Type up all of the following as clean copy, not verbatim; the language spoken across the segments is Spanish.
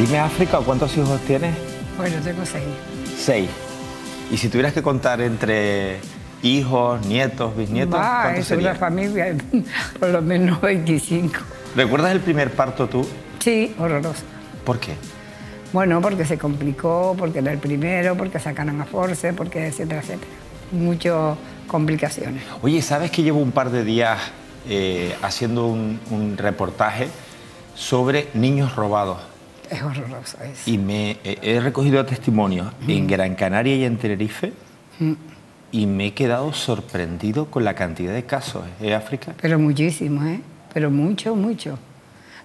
Dime, África, ¿cuántos hijos tienes? Bueno, tengo 6. 6. Y si tuvieras que contar entre hijos, nietos, bisnietos, ¿cuántos Es serían? una familia, por lo menos 25. ¿Recuerdas el primer parto tú? Sí, horroroso. ¿Por qué? Bueno, porque se complicó, porque era el primero, porque sacaron a force, porque etcétera, etcétera. Muchas complicaciones. Oye, ¿sabes que llevo un par de días haciendo un reportaje sobre niños robados? Es horroroso eso. Y he recogido testimonios en Gran Canaria y en Tenerife y me he quedado sorprendido con la cantidad de casos, África? Pero muchísimos, pero mucho, mucho.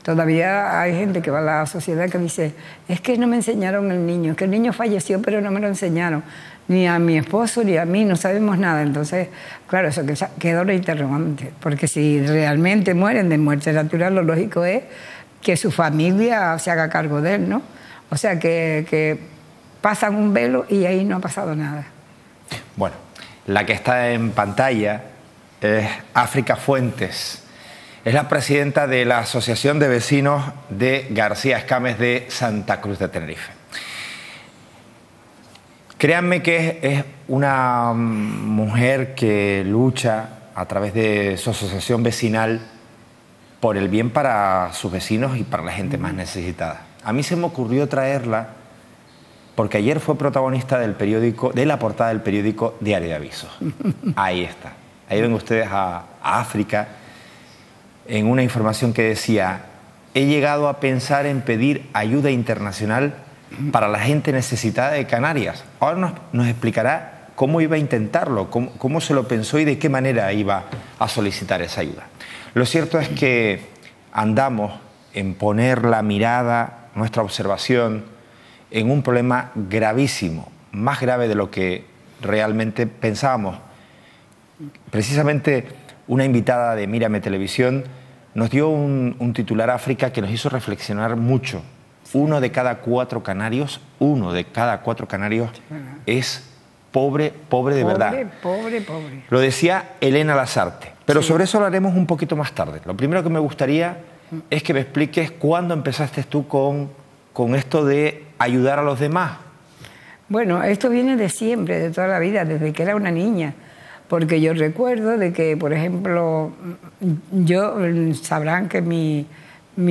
Todavía hay gente que va a la sociedad que dice, es que no me enseñaron el niño, es que el niño falleció pero no me lo enseñaron. Ni a mi esposo ni a mí, no sabemos nada. Entonces, claro, eso queda una interrogante. Porque si realmente mueren de muerte natural, lo lógico es que su familia se haga cargo de él, ¿no? O sea, que pasan un velo y ahí no ha pasado nada. Bueno, la que está en pantalla es África Fuentes. Es la presidenta de la Asociación de Vecinos de García Escames de Santa Cruz de Tenerife. Créanme que es una mujer que lucha a través de su asociación vecinal por el bien para sus vecinos y para la gente más necesitada. A mí se me ocurrió traerla porque ayer fue protagonista del periódico, de la portada del periódico Diario de Avisos. Ahí está. Ahí ven ustedes a África en una información que decía: he llegado a pensar en pedir ayuda internacional para la gente necesitada de Canarias. Ahora nos explicará cómo iba a intentarlo, cómo se lo pensó y de qué manera iba a solicitar esa ayuda. Lo cierto es que andamos en poner la mirada, nuestra observación, en un problema gravísimo, más grave de lo que realmente pensábamos. Precisamente una invitada de Mírame Televisión nos dio un titular, África, que nos hizo reflexionar mucho. Uno de cada cuatro canarios es pobre de verdad. Pobre. Lo decía Elena Lasarte, pero sí, sobre eso hablaremos un poquito más tarde. Lo primero que me gustaría es que me expliques cuándo empezaste tú con esto de ayudar a los demás. Bueno, esto viene de siempre, de toda la vida, desde que era una niña. Porque yo recuerdo de que, por ejemplo, sabrán que mi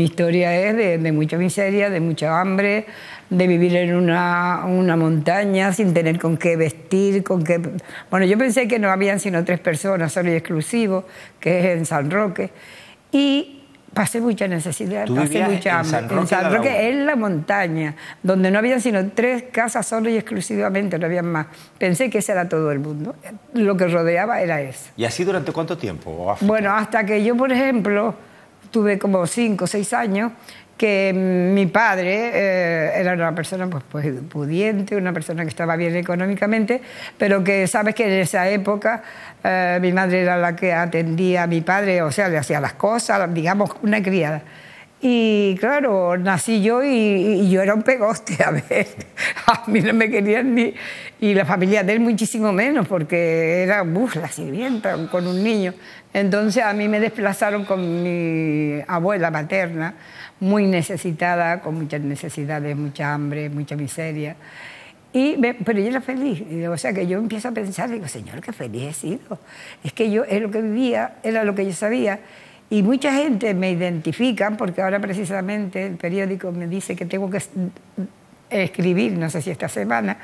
historia es de mucha miseria, de mucha hambre, de vivir en una montaña sin tener con qué vestir, Bueno, yo pensé que no habían sino 3 personas, solo y exclusivo, que es en San Roque, y pasé mucha necesidad, pasé mucha hambre. En San Roque, en la montaña, donde no habían sino 3 casas solo y exclusivamente, no habían más. Pensé que ese era todo el mundo. Lo que rodeaba era eso. ¿Y así durante cuánto tiempo, África? Bueno, hasta que yo, por ejemplo, tuve como 5 o 6 años, que mi padre era una persona pues pudiente, una persona que estaba bien económicamente, pero que sabes que en esa época mi madre era la que atendía a mi padre, o sea, le hacía las cosas, digamos, una criada. Y claro, nací yo y yo era un pegoste, a ver, a mí no me querían ni... Y la familia de él muchísimo menos, porque era la sirvienta con un niño. Entonces a mí me desplazaron con mi abuela materna, muy necesitada, con muchas necesidades, mucha hambre, mucha miseria. Pero yo era feliz, o sea que yo empiezo a pensar, digo, Señor, qué feliz he sido. Es que yo, es lo que vivía, era lo que yo sabía. Y mucha gente me identifican, porque ahora precisamente el periódico me dice que tengo que escribir, no sé si esta semana,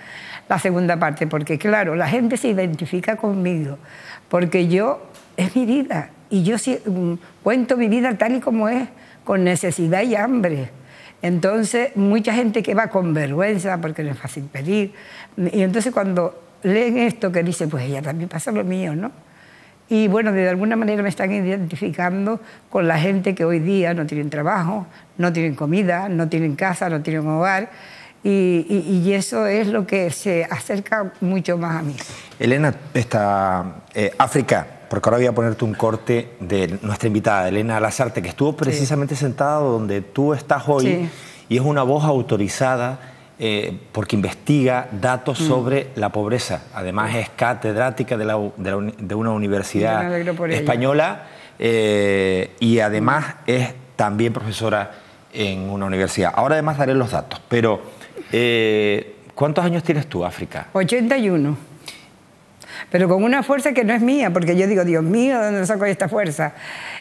la segunda parte, porque claro, la gente se identifica conmigo, porque es mi vida, y yo cuento mi vida tal y como es, con necesidad y hambre. Entonces, mucha gente que va con vergüenza, porque no es fácil pedir, y entonces cuando leen esto, que dicen, pues ella también pasa lo mío, ¿no? Y bueno, de alguna manera me están identificando con la gente que hoy día no tienen trabajo, no tienen comida, no tienen casa, no tienen hogar, y eso es lo que se acerca mucho más a mí. Elena, África, porque ahora voy a ponerte un corte de nuestra invitada, Elena Lasarte, que estuvo precisamente sentada donde tú estás hoy, y es una voz autorizada porque investiga datos sobre la pobreza. Además es catedrática de una universidad española y además es también profesora en una universidad. Ahora además daré los datos, pero ¿cuántos años tienes tú, África? 81. Pero con una fuerza que no es mía, porque yo digo, Dios mío, ¿de dónde saco esta fuerza?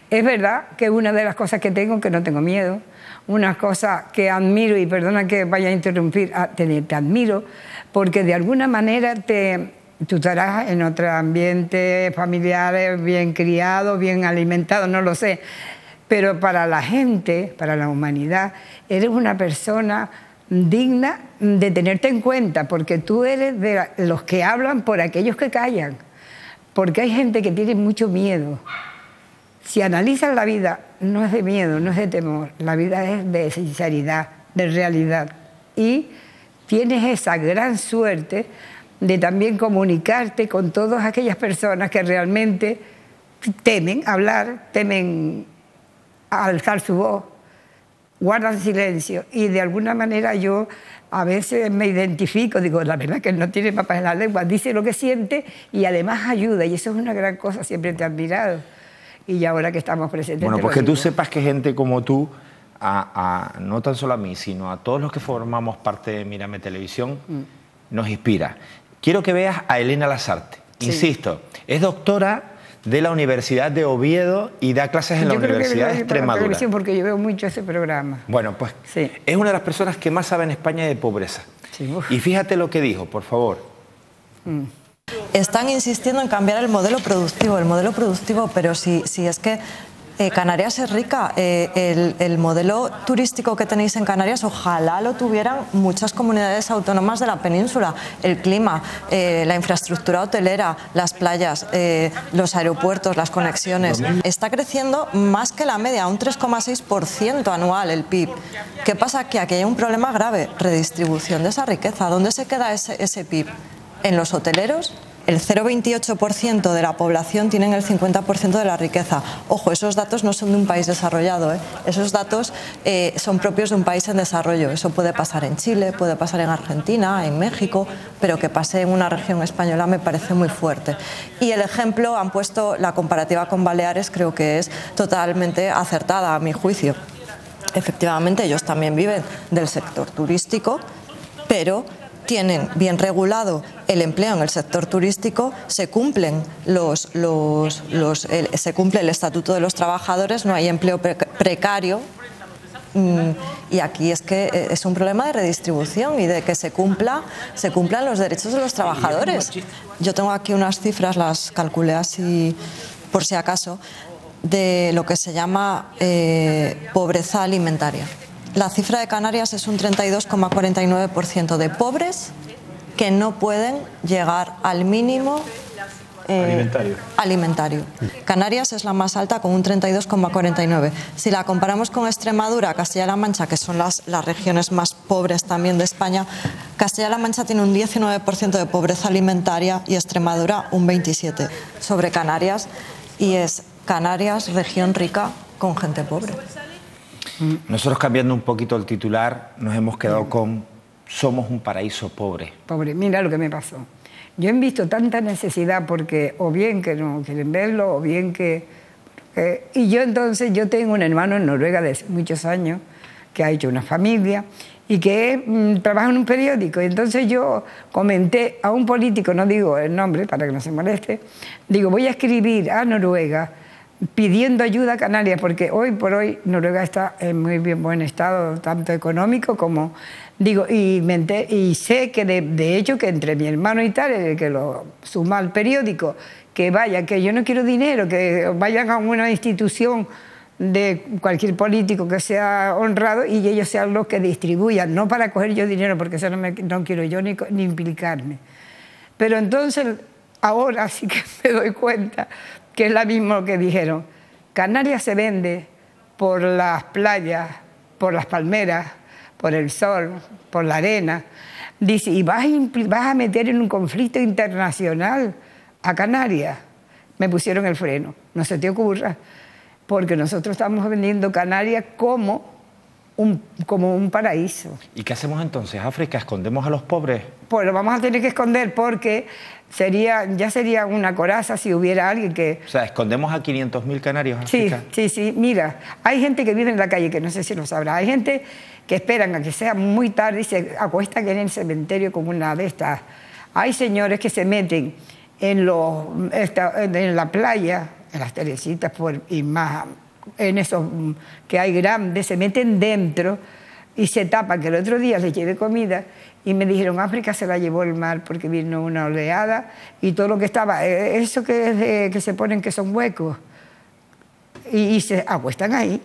Es verdad que una de las cosas que tengo, que no tengo miedo, una cosa que admiro, y perdona que vaya a interrumpir, te admiro, porque de alguna manera tú estarás en otro ambiente familiar, bien criado, bien alimentado, no lo sé, pero para la gente, para la humanidad, eres una persona digna de tenerte en cuenta, porque tú eres de los que hablan por aquellos que callan, porque hay gente que tiene mucho miedo. Si analizas la vida, no es de miedo, no es de temor, la vida es de sinceridad, de realidad, y tienes esa gran suerte de también comunicarte con todas aquellas personas que realmente temen hablar, temen alzar su voz, guardan silencio, y de alguna manera yo a veces me identifico, digo, la verdad que él no tiene papas en la lengua, dice lo que siente y además ayuda, y eso es una gran cosa, siempre te he admirado, y ahora que estamos presentes... Bueno, pues que tú sepas que gente como tú, no tan solo a mí, sino a todos los que formamos parte de Mírame Televisión, nos inspira. Quiero que veas a Elena Lasarte, insisto, es doctora de la Universidad de Oviedo y da clases en la Universidad de Extremadura. Porque yo veo mucho ese programa. Bueno, pues es una de las personas que más sabe en España de pobreza. Sí, y fíjate lo que dijo, por favor. Están insistiendo en cambiar el modelo productivo, pero si es que Canarias es rica. El modelo turístico que tenéis en Canarias, ojalá lo tuvieran muchas comunidades autónomas de la península. El clima, la infraestructura hotelera, las playas, los aeropuertos, las conexiones. Está creciendo más que la media, un 3,6% anual el PIB. ¿Qué pasa? Que aquí hay un problema grave, redistribución de esa riqueza. ¿Dónde se queda ese PIB? ¿En los hoteleros? El 0,28% de la población tienen el 50% de la riqueza. Ojo, esos datos no son de un país desarrollado, ¿eh? Esos datos son propios de un país en desarrollo. Eso puede pasar en Chile, puede pasar en Argentina, en México, pero que pase en una región española me parece muy fuerte. Y el ejemplo, han puesto la comparativa con Baleares, creo que es totalmente acertada a mi juicio. Efectivamente, ellos también viven del sector turístico, pero tienen bien regulado el empleo en el sector turístico, se cumple el Estatuto de los Trabajadores, no hay empleo precario, y aquí es que es un problema de redistribución y de que se cumplan los derechos de los trabajadores. Yo tengo aquí unas cifras, las calculé así por si acaso, de lo que se llama pobreza alimentaria. La cifra de Canarias es un 32,49% de pobres que no pueden llegar al mínimo alimentario. Canarias es la más alta con un 32,49%. Si la comparamos con Extremadura, Castilla-La Mancha, que son las regiones más pobres también de España, Castilla-La Mancha tiene un 19% de pobreza alimentaria y Extremadura un 27%. Sobre Canarias, y es Canarias región rica con gente pobre. Nosotros, cambiando un poquito el titular, nos hemos quedado con somos un paraíso pobre. Pobre, mira lo que me pasó. Yo he visto tanta necesidad porque o bien que no quieren verlo o bien que... y yo entonces, yo tengo un hermano en Noruega de muchos años que ha hecho una familia y que trabaja en un periódico. Y entonces yo comenté a un político, no digo el nombre para que no se moleste, digo, voy a escribir a Noruega pidiendo ayuda a Canarias, porque hoy por hoy Noruega está en muy bien buen estado, tanto económico como... Digo, y sé que de hecho que entre mi hermano y tal, el que lo suma al periódico, que vaya, que yo no quiero dinero, que vayan a una institución de cualquier político que sea honrado y ellos sean los que distribuyan, no para coger yo dinero, porque eso no quiero yo ni implicarme. Pero entonces, ahora sí que me doy cuenta que es lo mismo que dijeron. Canarias se vende por las playas, por las palmeras, por el sol, por la arena. Dice, y vas a meter en un conflicto internacional a Canarias. Me pusieron el freno, no se te ocurra, porque nosotros estamos vendiendo Canarias como como un paraíso. ¿Y qué hacemos entonces? ¿África? ¿Escondemos a los pobres? Pues lo vamos a tener que esconder porque ya sería una coraza si hubiera alguien que... O sea, ¿escondemos a 500.000 canarios? África? Sí. Mira, hay gente que vive en la calle, que no sé si lo sabrá. Hay gente que esperan a que sea muy tarde y se acuestan en el cementerio con una de estas. Hay señores que se meten en la playa, en las Teresitas y más, en esos que hay grandes, se meten dentro y se tapan, que el otro día les llevé comida y me dijeron, África se la llevó el mar porque vino una oleada y todo lo que estaba, eso que se ponen que son huecos, y se acuestan ahí.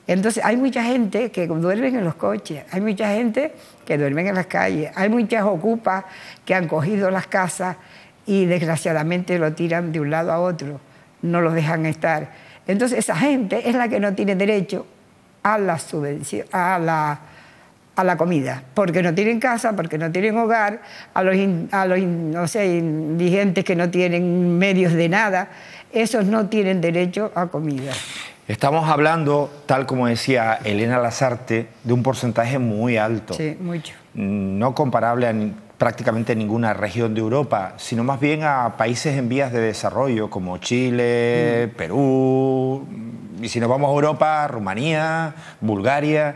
Entonces hay mucha gente que duerme en los coches, hay mucha gente que duerme en las calles, hay muchas ocupas que han cogido las casas y desgraciadamente lo tiran de un lado a otro, no los dejan estar. Entonces esa gente es la que no tiene derecho a la subvención, a la comida, porque no tienen casa, porque no tienen hogar, a los no sé, indigentes que no tienen medios de nada, esos no tienen derecho a comida. Estamos hablando, tal como decía Elena Lasarte, de un porcentaje muy alto. Sí, mucho. No comparable a prácticamente ninguna región de Europa, sino más bien a países en vías de desarrollo como Chile, Perú, y si nos vamos a Europa, Rumanía, Bulgaria.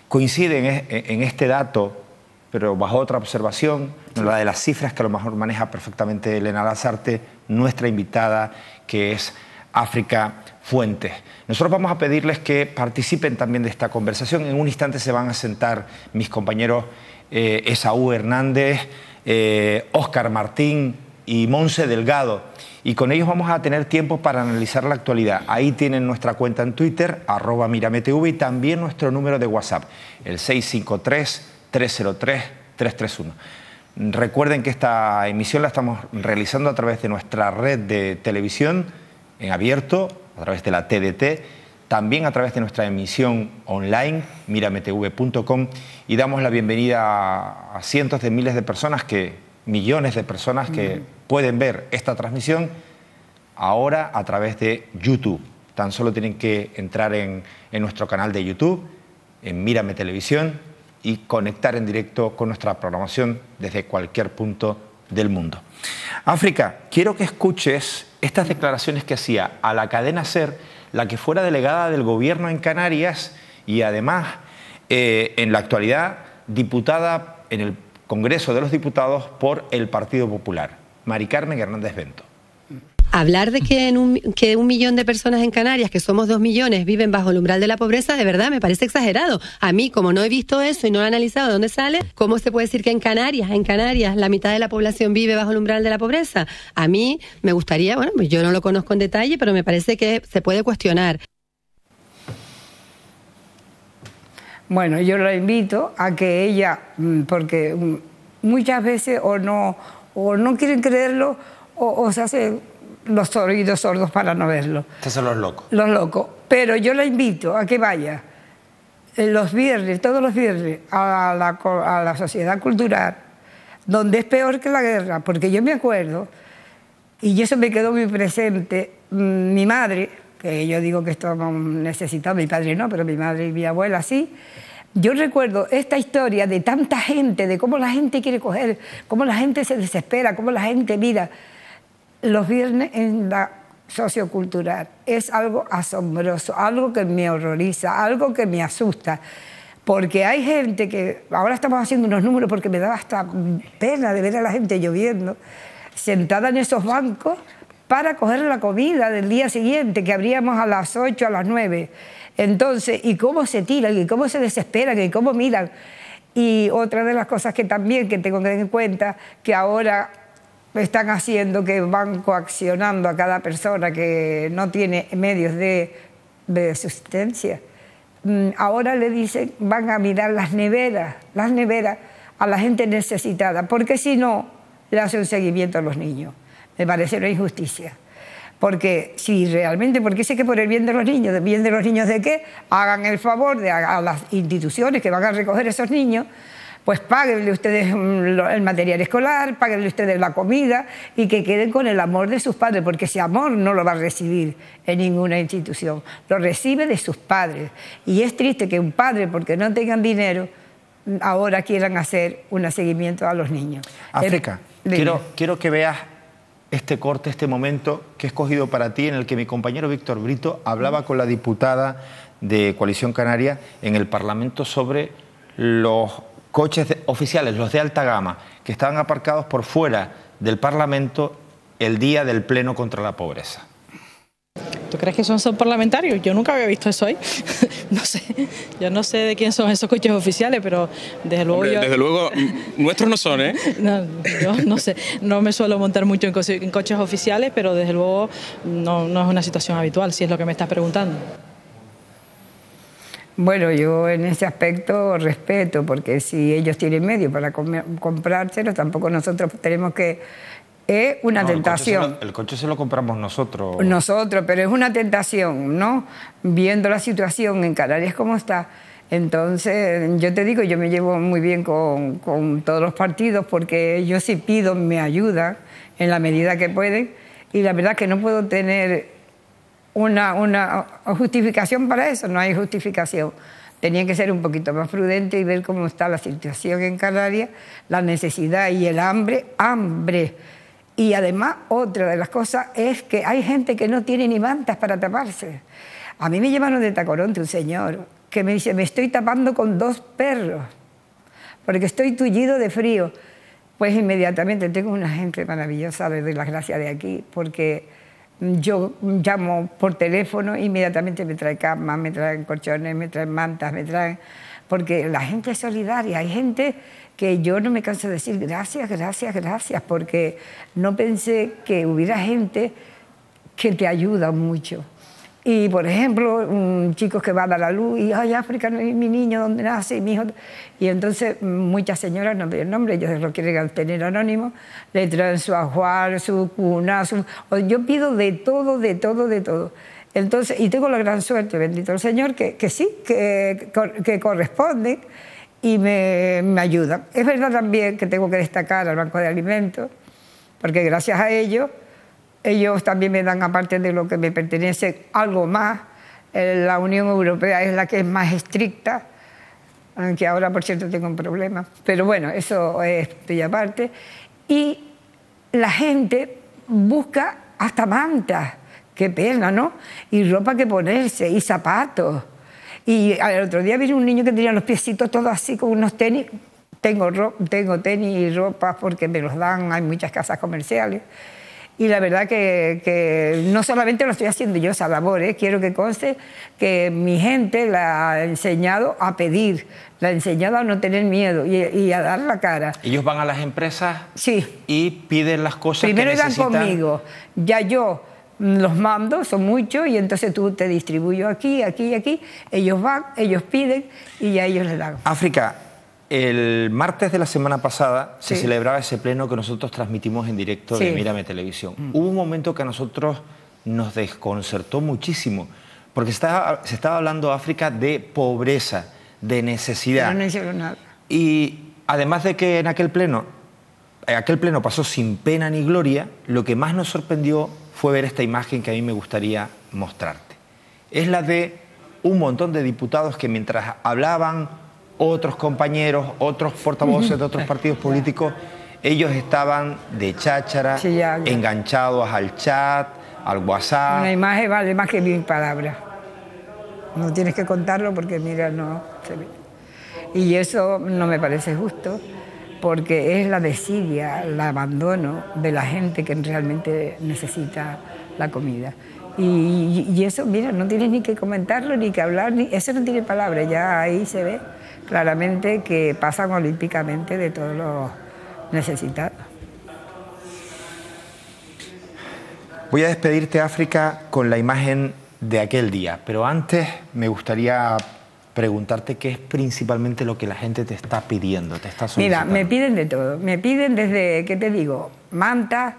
Coinciden en este dato, pero bajo otra observación, la de las cifras que a lo mejor maneja perfectamente Elena Lasarte, nuestra invitada, que es África Fuentes. Nosotros vamos a pedirles que participen también de esta conversación. En un instante se van a sentar mis compañeros Esaú Hernández, Óscar Martín y Monse Delgado. Y con ellos vamos a tener tiempo para analizar la actualidad. Ahí tienen nuestra cuenta en Twitter, @MírameTV, y también nuestro número de WhatsApp, el 653-303-331. Recuerden que esta emisión la estamos realizando a través de nuestra red de televisión en abierto, a través de la TDT, también a través de nuestra emisión online, mirametv.com, y damos la bienvenida a cientos de miles de personas, millones de personas que pueden ver esta transmisión ahora a través de YouTube. Tan solo tienen que entrar en nuestro canal de YouTube, en Mírame Televisión, y conectar en directo con nuestra programación desde cualquier punto del mundo. África, quiero que escuches estas declaraciones que hacía a la cadena SER, la que fuera delegada del gobierno en Canarias y además en la actualidad diputada en el Congreso de los Diputados por el Partido Popular, Mari Carmen Hernández Bento. Hablar de que 1 millón de personas en Canarias, que somos 2 millones, viven bajo el umbral de la pobreza, de verdad me parece exagerado. A mí, como no he visto eso y no lo he analizado de dónde sale, ¿cómo se puede decir que en Canarias, la mitad de la población vive bajo el umbral de la pobreza? A mí me gustaría, bueno, yo no lo conozco en detalle, pero me parece que se puede cuestionar. Bueno, yo la invito a que ella, porque muchas veces o no quieren creerlo o se hacen los oídos sordos para no verlo. Estos son los locos. Los locos. Pero yo la invito a que vaya los viernes, todos los viernes, a la Sociedad Cultural, donde es peor que la guerra, porque yo me acuerdo, y eso me quedó muy presente, mi madre, que yo digo que esto necesitaba, mi padre no, pero mi madre y mi abuela sí. Yo recuerdo esta historia de tanta gente, de cómo la gente quiere coger, cómo la gente se desespera, cómo la gente mira. Los viernes en la sociocultural es algo asombroso, algo que me horroriza, algo que me asusta, porque hay gente que, ahora estamos haciendo unos números porque me daba hasta pena de ver a la gente lloviendo, sentada en esos bancos para coger la comida del día siguiente, que abríamos a las 8, a las 9. Entonces, y cómo se tiran, y cómo se desesperan, y cómo miran. Y otra de las cosas que también que tengo que tener en cuenta, que ahora están haciendo, que van coaccionando a cada persona que no tiene medios de subsistencia. Ahora le dicen, van a mirar las neveras a la gente necesitada, porque si no, le hacen un seguimiento a los niños. Me parece una injusticia. Porque si realmente, porque sé que por el bien de los niños, ¿el bien de los niños de qué? Hagan el favor a las instituciones que van a recoger esos niños, pues páguenle ustedes el material escolar, páguenle ustedes la comida y que queden con el amor de sus padres, porque ese amor no lo va a recibir en ninguna institución, lo recibe de sus padres. Y es triste que un padre, porque no tengan dinero, ahora quieran hacer un seguimiento a los niños. África, quiero que veas este corte, este momento que he escogido para ti, en el que mi compañero Víctor Brito hablaba con la diputada de Coalición Canaria en el Parlamento sobre los coches oficiales, los de alta gama, que estaban aparcados por fuera del Parlamento el día del pleno contra la pobreza. ¿Tú crees que son parlamentarios? Yo nunca había visto eso ahí. No sé, yo no sé de quién son esos coches oficiales, pero desde luego... Hombre, desde luego, nuestros no son, ¿eh? No, yo no sé, no me suelo montar mucho en coches oficiales, pero desde luego no es una situación habitual, si es lo que me estás preguntando. Bueno, yo en ese aspecto respeto, porque si ellos tienen medios para comprárselo, tampoco nosotros tenemos que... Es una tentación. El coche se lo compramos nosotros. Nosotros, pero es una tentación, ¿no? Viendo la situación en Canarias como está. Entonces, yo te digo, yo me llevo muy bien con todos los partidos, porque yo sí pido, me ayudan en la medida que pueden, y la verdad que no puedo tener una justificación para eso, no hay justificación. Tenía que ser un poquito más prudente y ver cómo está la situación en Canarias, la necesidad y el hambre. Y además, otra de las cosas es que hay gente que no tiene ni mantas para taparse. A mí me llevaron de Tacoronte un señor que me dice, me estoy tapando con 2 perros porque estoy tullido de frío. Pues inmediatamente tengo una gente maravillosa, le doy las gracias de aquí, porque yo llamo por teléfono, inmediatamente me traen camas, me traen colchones, me traen mantas, porque la gente es solidaria. Hay gente que yo no me canso de decir gracias, gracias, gracias, porque no pensé que hubiera gente que te ayuda mucho. Y, por ejemplo, un chico que va a dar a luz y, ay, África, no es mi niño, ¿dónde nace? Mi hijo. Y entonces muchas señoras, no doy el nombre, ellos lo quieren tener anónimo, le traen su ajuar, su cuna, yo pido de todo, de todo, de todo. Entonces, y tengo la gran suerte, bendito el Señor, que sí, que corresponden y me ayudan. Es verdad también que tengo que destacar al Banco de Alimentos, porque gracias a ellos también me dan, aparte de lo que me pertenece, algo más. La Unión Europea es la que es más estricta, aunque ahora, por cierto, tengo un problema. Pero bueno, eso es de aparte. Y la gente busca hasta mantas, qué pena, ¿no? Y ropa que ponerse, y zapatos. Y el otro día vino un niño que tenía los piecitos todos así, con unos tenis. Tengo tenis y ropa porque me los dan, hay muchas casas comerciales. Y la verdad que no solamente lo estoy haciendo yo esa labor, quiero que conste que mi gente la ha enseñado a pedir, la ha enseñado a no tener miedo y a dar la cara. ¿Ellos van a las empresas? Sí. Y piden las cosas primero que necesitan? Primero irán conmigo, ya yo los mando, son muchos, y entonces tú te distribuyo aquí, aquí y aquí, ellos van, ellos piden y ya ellos les dan. África, el martes de la semana pasada se celebraba ese pleno que nosotros transmitimos en directo de Mírame Televisión. Hubo un momento que a nosotros nos desconcertó muchísimo, porque se estaba hablando, África, de pobreza, de necesidad. Pero no hicieron nada. Y además de que en aquel pleno pasó sin pena ni gloria, lo que más nos sorprendió fue ver esta imagen que a mí me gustaría mostrarte. Es la de un montón de diputados que mientras hablaban otros compañeros, otros portavoces de otros partidos políticos, ellos estaban de cháchara, enganchados al chat, al WhatsApp. Una imagen vale más que 1000 palabras. No tienes que contarlo porque, mira, no se ve. Y eso no me parece justo, porque es la desidia, el abandono de la gente que realmente necesita la comida. Y eso, mira, no tienes ni que comentarlo, ni que hablar, eso no tiene palabras, ya ahí se ve claramente que pasan olímpicamente de todos los necesitados. Voy a despedirte, África, con la imagen de aquel día, pero antes me gustaría preguntarte qué es principalmente lo que la gente te está pidiendo, te está solicitando. Mira, me piden de todo, me piden desde, ¿qué te digo?, mantas,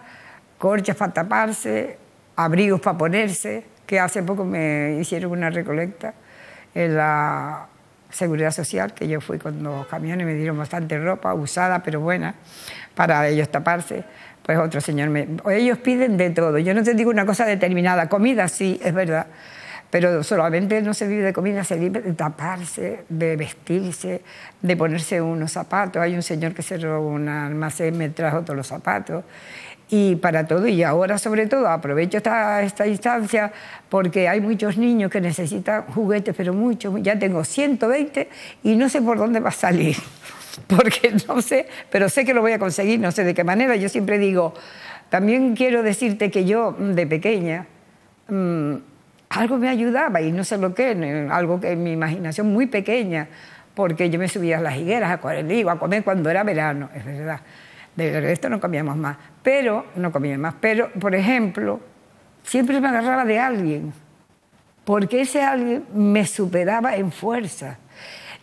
corchas para taparse, abrigos para ponerse, que hace poco me hicieron una recolecta en la Seguridad Social, que yo fui con los camiones, me dieron bastante ropa, usada, pero buena, para ellos taparse. Pues otro señor, ellos piden de todo. Yo no te digo una cosa determinada, comida sí, es verdad, pero solamente no se vive de comida, se vive de taparse, de vestirse, de ponerse unos zapatos. Hay un señor que cerró un almacén, me trajo todos los zapatos. Y para todo, y ahora sobre todo aprovecho esta instancia porque hay muchos niños que necesitan juguetes, pero muchos, ya tengo 120 y no sé por dónde va a salir. Porque no sé, pero sé que lo voy a conseguir, no sé de qué manera. Yo siempre digo, también quiero decirte que yo de pequeña algo me ayudaba y no sé lo que, algo que en mi imaginación muy pequeña, porque yo me subía a las higueras, a comer cuando era verano, es verdad. De resto no comíamos más, pero por ejemplo, siempre me agarraba de alguien, porque ese alguien me superaba en fuerza.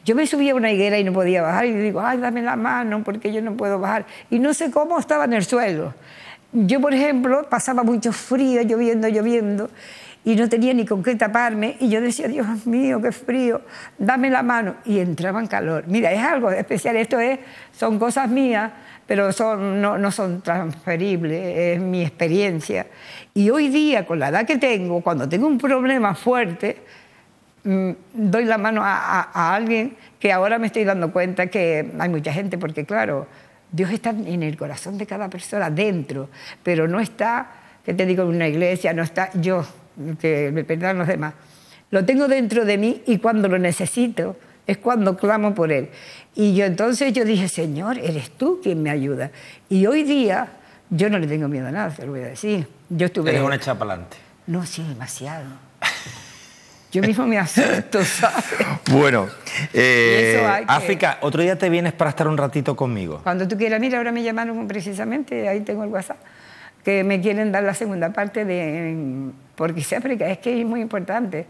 Yo me subía a una higuera y no podía bajar y digo, ay, dame la mano porque yo no puedo bajar. Y no sé cómo estaba en el suelo. Yo, por ejemplo, pasaba mucho frío, lloviendo, y no tenía ni con qué taparme. Y yo decía, Dios mío, qué frío, dame la mano. Y entraba en calor. Mira, es algo especial, son cosas mías, pero no son transferibles, es mi experiencia. Y hoy día, con la edad que tengo, cuando tengo un problema fuerte, doy la mano a alguien que ahora me estoy dando cuenta que hay mucha gente, porque claro, Dios está en el corazón de cada persona, dentro, pero no está, que te digo, en una iglesia, no está yo, que me perdonan los demás. Lo tengo dentro de mí y cuando lo necesito es cuando clamo por Él. Y entonces yo dije, Señor, eres tú quien me ayuda. Y hoy día yo no le tengo miedo a nada, te lo voy a decir. Eres una echada para adelante. No, sí, demasiado. Yo mismo me asusto, ¿sabes? Bueno, África, otro día te vienes para estar un ratito conmigo. Cuando tú quieras. Mira, ahora me llamaron precisamente, ahí tengo el WhatsApp, que me quieren dar la segunda parte de... Porque África, es que es muy importante.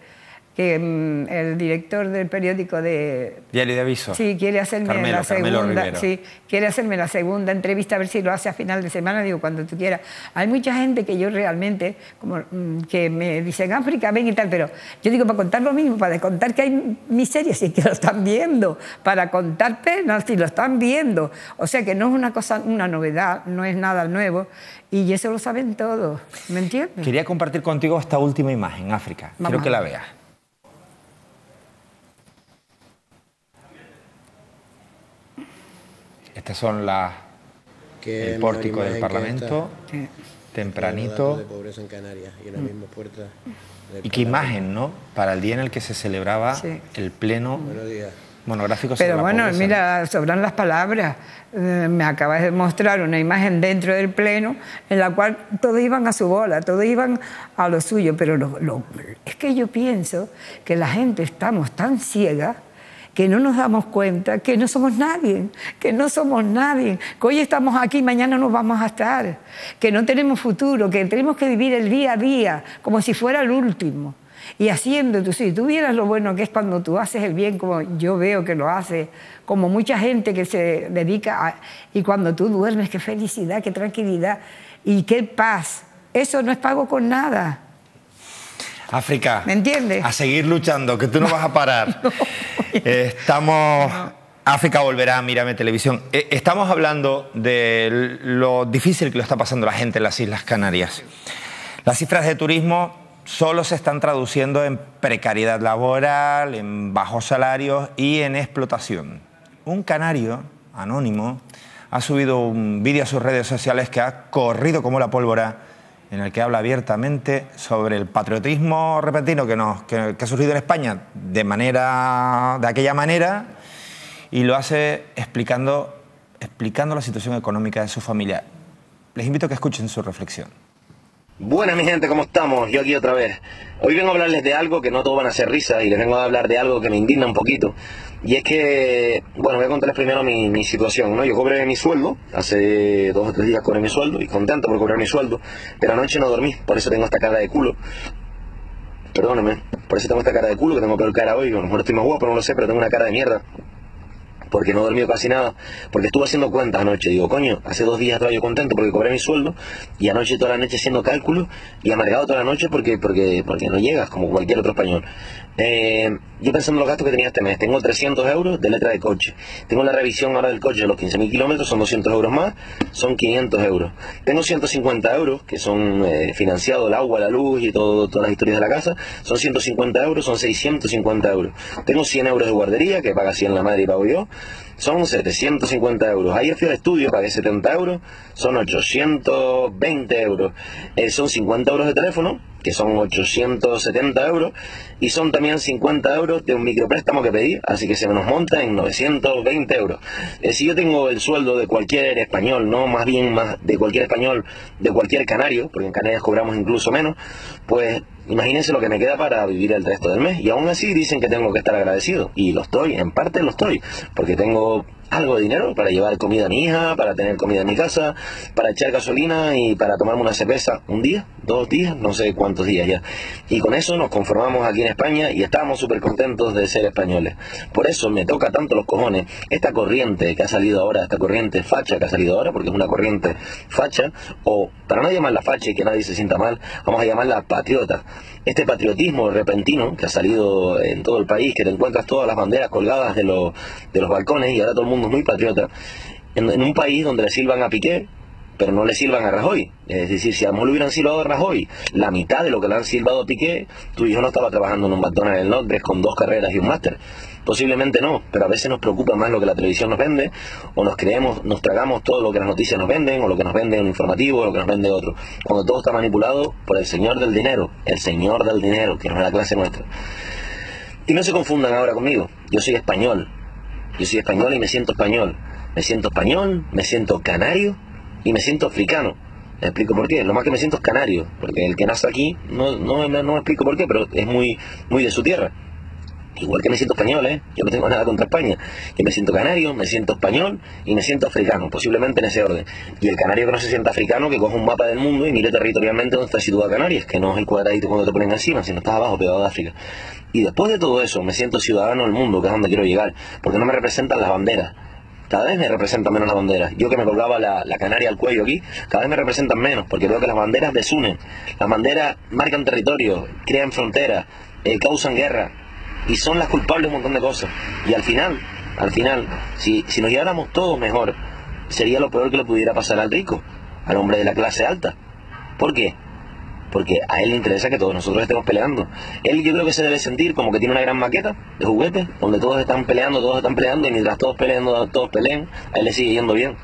Que el director del periódico de... Diario de Aviso. Sí, quiere hacerme la segunda. Sí, quiere hacerme la segunda entrevista, a ver si lo hace a final de semana, digo, cuando tú quieras. Hay mucha gente que yo realmente, como que me dicen, África, ven y tal, pero yo digo, para contar lo mismo, para contar que hay miserias y que lo están viendo, para contar penas si lo están viendo. O sea que no es una cosa, una novedad, no es nada nuevo, y eso lo saben todos, ¿me entiendes? Quería compartir contigo esta última imagen, África. Quiero que la veas. Estas son el pórtico del Parlamento, tempranito. De pobreza en Canarias y en la misma puerta. Y qué imagen, ¿no? Para el día en el que se celebraba el pleno monográfico sobre la pobreza. Pero bueno, mira, sobran las palabras. Me acabas de mostrar una imagen dentro del pleno en la cual todos iban a su bola, todos iban a lo suyo, pero es que yo pienso que la gente estamos tan ciega que no nos damos cuenta que no somos nadie, que hoy estamos aquí, mañana nos vamos a estar, que no tenemos futuro, que tenemos que vivir el día a día como si fuera el último. Y haciendo, si tú vieras lo bueno que es cuando tú haces el bien, como yo veo que lo hace, como mucha gente que se dedica y cuando tú duermes, qué felicidad, qué tranquilidad y qué paz. Eso no es pago con nada. África, ¿me entiendes? A seguir luchando, que tú no vas a parar. África volverá a Mírame Televisión. Estamos hablando de lo difícil que lo está pasando la gente en las Islas Canarias. Las cifras de turismo solo se están traduciendo en precariedad laboral, en bajos salarios y en explotación. Un canario anónimo ha subido un vídeo a sus redes sociales que ha corrido como la pólvora, en el que habla abiertamente sobre el patriotismo repentino que ha surgido en España de aquella manera, y lo hace explicando la situación económica de su familia. Les invito a que escuchen su reflexión. Buenas mi gente, ¿cómo estamos? Yo aquí otra vez. Hoy vengo a hablarles de algo que no todos van a hacer risa, y les vengo a hablar de algo que me indigna un poquito. Y es que, bueno, voy a contarles primero mi situación, ¿no? Yo cobré mi sueldo, hace 2 o 3 días cobré mi sueldo, y contento por cobrar mi sueldo, pero anoche no dormí, por eso tengo esta cara de culo. Perdónenme, por eso tengo esta cara de culo, que tengo peor cara hoy, a lo mejor estoy más guapo, no lo sé, pero tengo una cara de mierda. porque no he dormido casi nada, porque estuve haciendo cuentas anoche. Digo, coño, hace 2 días estaba yo contento porque cobré mi sueldo, y anoche toda la noche haciendo cálculos y amargado toda la noche porque no llegas como cualquier otro español. Yo pensando en los gastos que tenía este mes, tengo 300 euros de letra de coche, tengo la revisión ahora del coche de los 15.000 kilómetros, son 200 euros más, son 500 euros. Tengo 150 euros que son financiados, el agua, la luz y todas las historias de la casa, son 150 euros, son 650 euros. Tengo 100 euros de guardería, que paga 100 la madre y pago yo, son 750 euros. Ayer fui al estudio, pagué 70 euros, son 820 euros. Son 50 euros de teléfono, que son 870 euros, y son también 50 euros de un micropréstamo que pedí, así que se nos monta en 920 euros. Si yo tengo el sueldo de cualquier español, no más bien más de cualquier español, de cualquier canario, porque en Canarias cobramos incluso menos, pues imagínense lo que me queda para vivir el resto del mes. Y aún así dicen que tengo que estar agradecido, y lo estoy, en parte lo estoy, porque tengo algo de dinero para llevar comida a mi hija, para tener comida en mi casa, para echar gasolina y para tomarme una cerveza un día, 2 días, no sé cuántos días ya. Y con eso nos conformamos aquí en España y estamos súper contentos de ser españoles. Por eso me toca tanto los cojones esta corriente que ha salido ahora, esta corriente facha que ha salido ahora, porque es una corriente facha, o para no llamarla facha y que nadie se sienta mal, vamos a llamarla patriota. Este patriotismo repentino que ha salido en todo el país, que te encuentras todas las banderas colgadas de los balcones y ahora todo el mundo es muy patriota, en un país donde le silban a Piqué, pero no le silban a Rajoy. Es decir, si a lo mejor le hubieran silbado a Rajoy la mitad de lo que le han silbado a Piqué, tu hijo no estaba trabajando en un McDonald's en Londres con 2 carreras y un máster. Posiblemente no, pero a veces nos preocupa más lo que la televisión nos vende, o nos tragamos todo lo que las noticias nos venden, o lo que nos vende un informativo, o lo que nos vende otro, cuando todo está manipulado por el señor del dinero, que no es la clase nuestra. Y no se confundan ahora conmigo, yo soy español y me siento español, me siento canario y me siento africano. Les explico por qué. Lo más que me siento es canario, porque el que nace aquí, no explico por qué, pero es muy de su tierra. Igual que me siento español, yo no tengo nada contra España. Yo me siento canario, me siento español y me siento africano, posiblemente en ese orden. Y el canario que no se sienta africano, que coja un mapa del mundo y mire territorialmente dónde está situada Canarias, que no es el cuadradito cuando te ponen encima, sino estás abajo, pegado de África. Y después de todo eso, me siento ciudadano del mundo, que es donde quiero llegar, porque no me representan las banderas. Cada vez me representan menos las banderas. Yo que me colgaba la canaria al cuello aquí, cada vez me representan menos, porque veo que las banderas desunen. Las banderas marcan territorio, crean fronteras, causan guerra, y son las culpables de un montón de cosas. Y al final, si nos lleváramos todos mejor, sería lo peor que le pudiera pasar al rico, al hombre de la clase alta. ¿Por qué? Porque a él le interesa que todos nosotros estemos peleando. Él, yo creo que se debe sentir como que tiene una gran maqueta de juguetes, donde todos están peleando, y mientras todos peleen, a él le sigue yendo bien.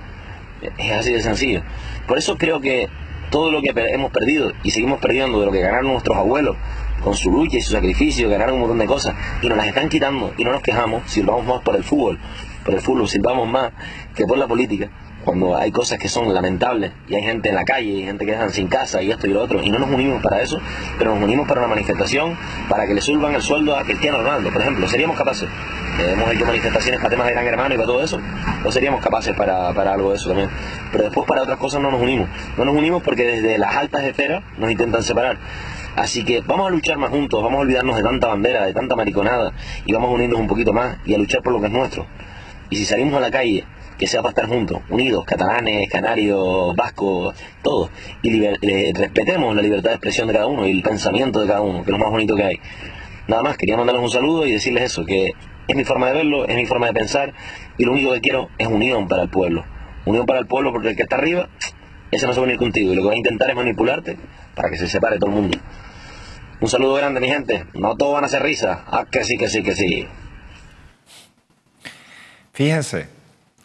Es así de sencillo. Por eso creo que todo lo que hemos perdido y seguimos perdiendo de lo que ganaron nuestros abuelos con su lucha y su sacrificio, ganaron un montón de cosas y nos las están quitando, y no nos quejamos, silbamos más por el fútbol, silbamos más que por la política, cuando hay cosas que son lamentables y hay gente en la calle, y gente que dejan sin casa y esto y lo otro, y no nos unimos para eso, pero nos unimos para una manifestación, para que le suban el sueldo a Cristiano Ronaldo, por ejemplo. ¿Seríamos capaces? Hemos hecho manifestaciones para temas de Gran Hermano y para todo eso, no seríamos capaces para algo de eso también. Pero después para otras cosas no nos unimos porque desde las altas esferas nos intentan separar. Así que vamos a luchar más juntos, vamos a olvidarnos de tanta bandera, de tanta mariconada, y vamos a unirnos un poquito más y a luchar por lo que es nuestro. Y si salimos a la calle, que sea para estar juntos, unidos, catalanes, canarios, vascos, todos, y respetemos la libertad de expresión de cada uno y el pensamiento de cada uno, que es lo más bonito que hay. Nada más, quería mandarles un saludo y decirles eso, que es mi forma de verlo, es mi forma de pensar, y lo único que quiero es unión para el pueblo. Unión para el pueblo, porque el que está arriba, ese no se va a venir contigo, y lo que va a intentar es manipularte para que se separe todo el mundo. Un saludo grande, mi gente. No todos van a hacer risa. Ah, que sí, que sí, que sí. Fíjense,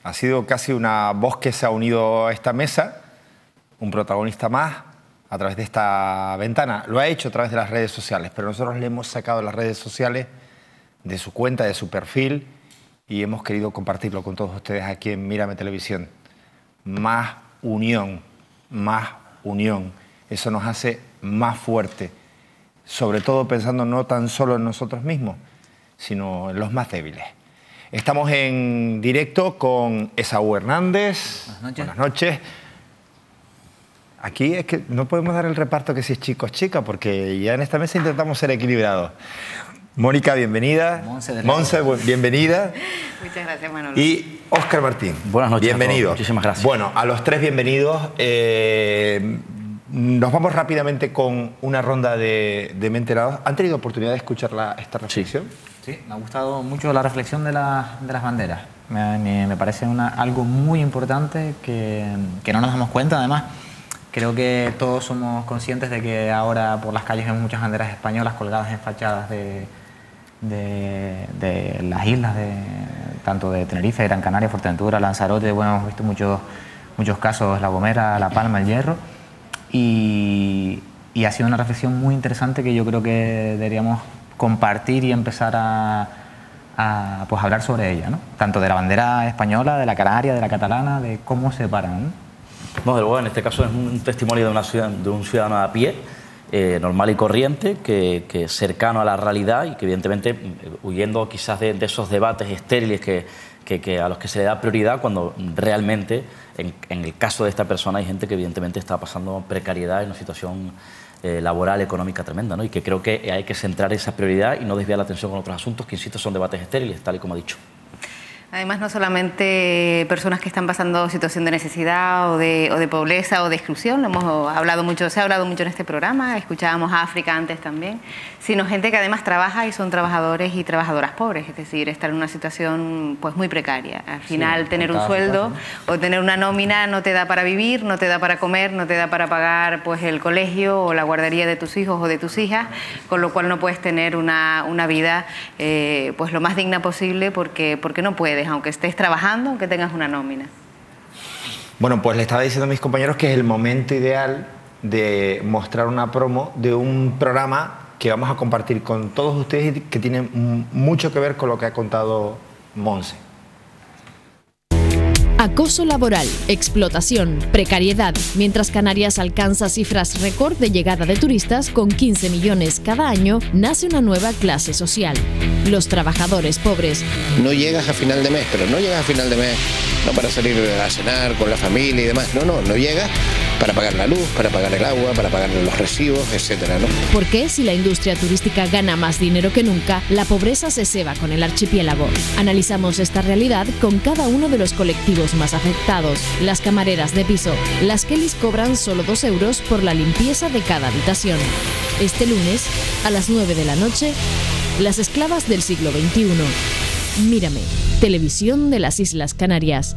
ha sido casi una voz que se ha unido a esta mesa, un protagonista más a través de esta ventana. Lo ha hecho a través de las redes sociales, pero nosotros le hemos sacado las redes sociales de su cuenta, de su perfil, y hemos querido compartirlo con todos ustedes aquí en Mírame Televisión. Más unión, eso nos hace más fuerte, sobre todo pensando no tan solo en nosotros mismos, sino en los más débiles. Estamos en directo con Esaú Hernández. Buenas noches. Aquí es que no podemos dar el reparto que si es chico o chica, porque ya en esta mesa intentamos ser equilibrados. Mónica, bienvenida. Monse, bienvenida. Muchas gracias, Manolo. Y Óscar Martín. Buenas noches. Bienvenido. Muchísimas gracias. Bueno, a los tres bienvenidos. Nos vamos rápidamente con una ronda de Me he enterado. ¿Han tenido oportunidad de escuchar esta reflexión? Sí, me ha gustado mucho la reflexión de las banderas. Me parece algo muy importante que no nos damos cuenta, además. Creo que todos somos conscientes de que ahora por las calles vemos muchas banderas españolas colgadas en fachadas de las islas, tanto de Tenerife, Gran Canaria, Fuerteventura, Lanzarote. Bueno, hemos visto muchos casos, La Gomera, La Palma, El Hierro. Y ha sido una reflexión muy interesante que yo creo que deberíamos compartir y empezar a hablar sobre ella, ¿no? Tanto de la bandera española, de la canaria, de la catalana, de cómo se separan, ¿no? Bueno, luego en este caso es un testimonio de un ciudadano a pie, normal y corriente, que cercano a la realidad y que evidentemente huyendo quizás de esos debates estériles que a los que se le da prioridad cuando realmente en el caso de esta persona hay gente que evidentemente está pasando precariedad en una situación laboral, económica tremenda, ¿no? Y que creo que hay que centrar esa prioridad y no desviar la atención con otros asuntos que, insisto, son debates estériles, tal y como ha dicho. Además, no solamente personas que están pasando situación de necesidad o de pobreza o de exclusión, se ha hablado mucho en este programa, escuchábamos a África antes también, sino gente que además trabaja y son trabajadores y trabajadoras pobres, es decir, estar en una situación pues muy precaria. Al final, tener un sueldo o tener una nómina no te da para vivir, no te da para comer, no te da para pagar pues el colegio o la guardería de tus hijos o de tus hijas, con lo cual no puedes tener una vida pues lo más digna posible porque no puedes, aunque estés trabajando, aunque tengas una nómina. Bueno, pues le estaba diciendo a mis compañeros que es el momento ideal de mostrar una promo de un programa que vamos a compartir con todos ustedes y que tiene mucho que ver con lo que ha contado Monse. Acoso laboral, explotación, precariedad. Mientras Canarias alcanza cifras récord de llegada de turistas con 15 millones cada año, nace una nueva clase social: los trabajadores pobres. No llegas a final de mes, pero no llegas a final de mes no para salir a cenar con la familia y demás. No llegas para pagar la luz, para pagar el agua, para pagar los recibos, etcétera, ¿no? Porque si la industria turística gana más dinero que nunca, la pobreza se ceba con el archipiélago. Analizamos esta realidad con cada uno de los colectivos más afectados. Las camareras de piso. Las Kellys cobran solo 2 euros por la limpieza de cada habitación. Este lunes, a las 9 de la noche, las esclavas del siglo XXI. Mírame, televisión de las Islas Canarias.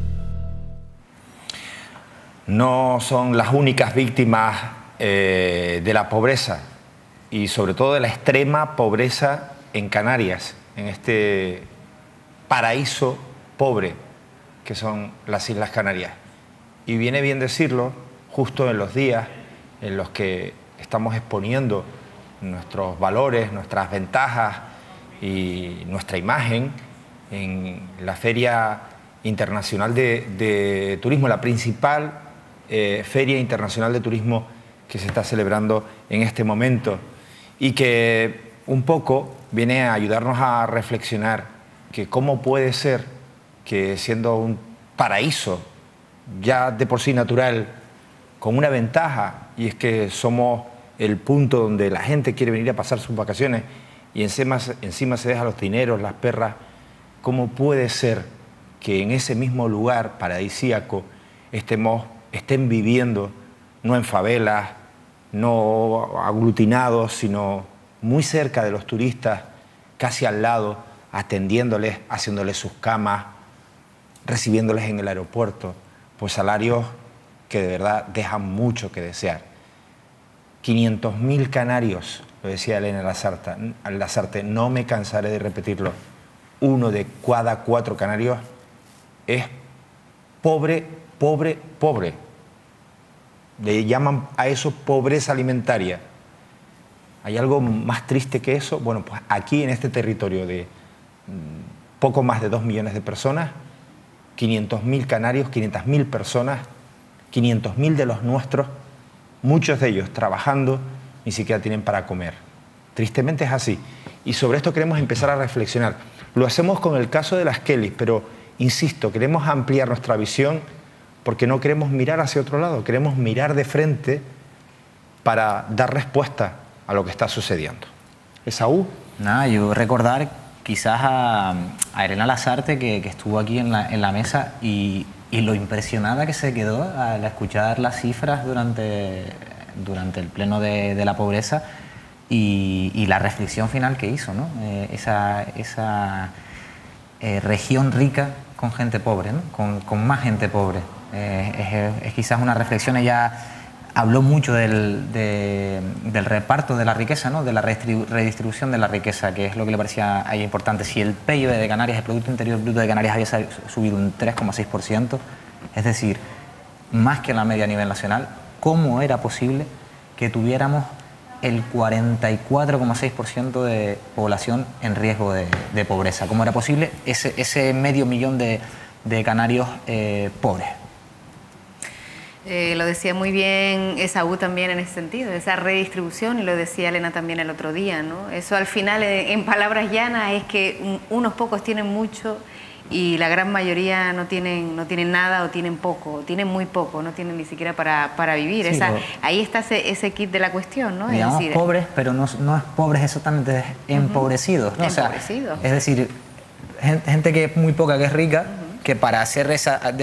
No son las únicas víctimas de la pobreza y sobre todo de la extrema pobreza en Canarias, en este paraíso pobre que son las Islas Canarias. Y viene bien decirlo justo en los días en los que estamos exponiendo nuestros valores, nuestras ventajas y nuestra imagen en la Feria Internacional de Turismo, la principal Feria Internacional de Turismo que se está celebrando en este momento y que un poco viene a ayudarnos a reflexionar que cómo puede ser que siendo un paraíso ya de por sí natural, con una ventaja, y es que somos el punto donde la gente quiere venir a pasar sus vacaciones y encima se deja los dineros, las perras, ¿cómo puede ser que en ese mismo lugar paradisíaco estén viviendo, no en favelas, no aglutinados, sino muy cerca de los turistas, casi al lado, atendiéndoles, haciéndoles sus camas, recibiéndoles en el aeropuerto, pues salarios que de verdad dejan mucho que desear. 500.000 canarios, lo decía Elena Lasarte, no me cansaré de repetirlo, 1 de cada 4 canarios es pobre, pobre, pobre. Le llaman a eso pobreza alimentaria. ¿Hay algo más triste que eso? Bueno, pues aquí en este territorio de poco más de 2 millones de personas, 500.000 canarios, 500.000 personas, 500.000 de los nuestros, muchos de ellos trabajando, ni siquiera tienen para comer. Tristemente es así. Y sobre esto queremos empezar a reflexionar. Lo hacemos con el caso de las Kellys, pero, insisto, queremos ampliar nuestra visión porque no queremos mirar hacia otro lado, queremos mirar de frente para dar respuesta a lo que está sucediendo. Esaú. Nada, yo recordar quizás a Elena Lasarte, que estuvo aquí en la mesa, y lo impresionada que se quedó al escuchar las cifras durante el pleno de la pobreza y la reflexión final que hizo, ¿no? Esa región rica con gente pobre, ¿no? Con más gente pobre. Es quizás una reflexión. Ella habló mucho del reparto de la riqueza, ¿no? De la redistribución de la riqueza, que es lo que le parecía ahí importante. Si el PIB de Canarias, el Producto Interior Bruto de Canarias, había subido un 3,6%, es decir, más que la media a nivel nacional, ¿cómo era posible que tuviéramos el 44,6% de población en riesgo de pobreza? ¿Cómo era posible ese medio millón de canarios pobres? Lo decía muy bien Esaú también en ese sentido, esa redistribución, y lo decía Elena también el otro día, ¿no? Eso al final, en palabras llanas, es que unos pocos tienen mucho y la gran mayoría no tienen nada, o tienen poco, o tienen muy poco, no tienen ni siquiera para vivir. Sí, ahí está ese kit de la cuestión, ¿no? Digamos, es decir, pobres, pero no es pobres exactamente, es empobrecidos, ¿no? Empobrecidos. O sea, es decir, gente que es muy poca, que es rica, que para ser de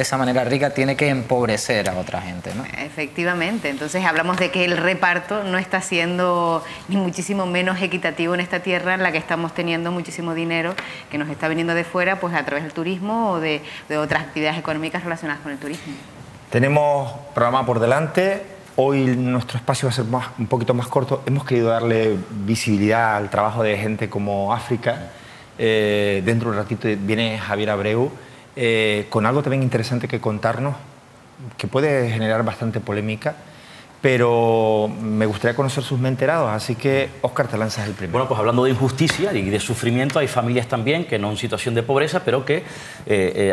esa manera rica tiene que empobrecer a otra gente, ¿no? Efectivamente. Entonces hablamos de que el reparto no está siendo ni muchísimo menos equitativo en esta tierra en la que estamos teniendo muchísimo dinero que nos está viniendo de fuera, pues a través del turismo o de otras actividades económicas relacionadas con el turismo. Tenemos programa por delante. Hoy nuestro espacio va a ser un poquito más corto. Hemos querido darle visibilidad al trabajo de gente como África. Dentro de un ratito viene Javier Abreu, con algo también interesante que contarnos, que puede generar bastante polémica, pero me gustaría conocer sus menterados, así que Óscar, te lanzas el primero. Bueno, pues hablando de injusticia y de sufrimiento, hay familias también que no en situación de pobreza, pero que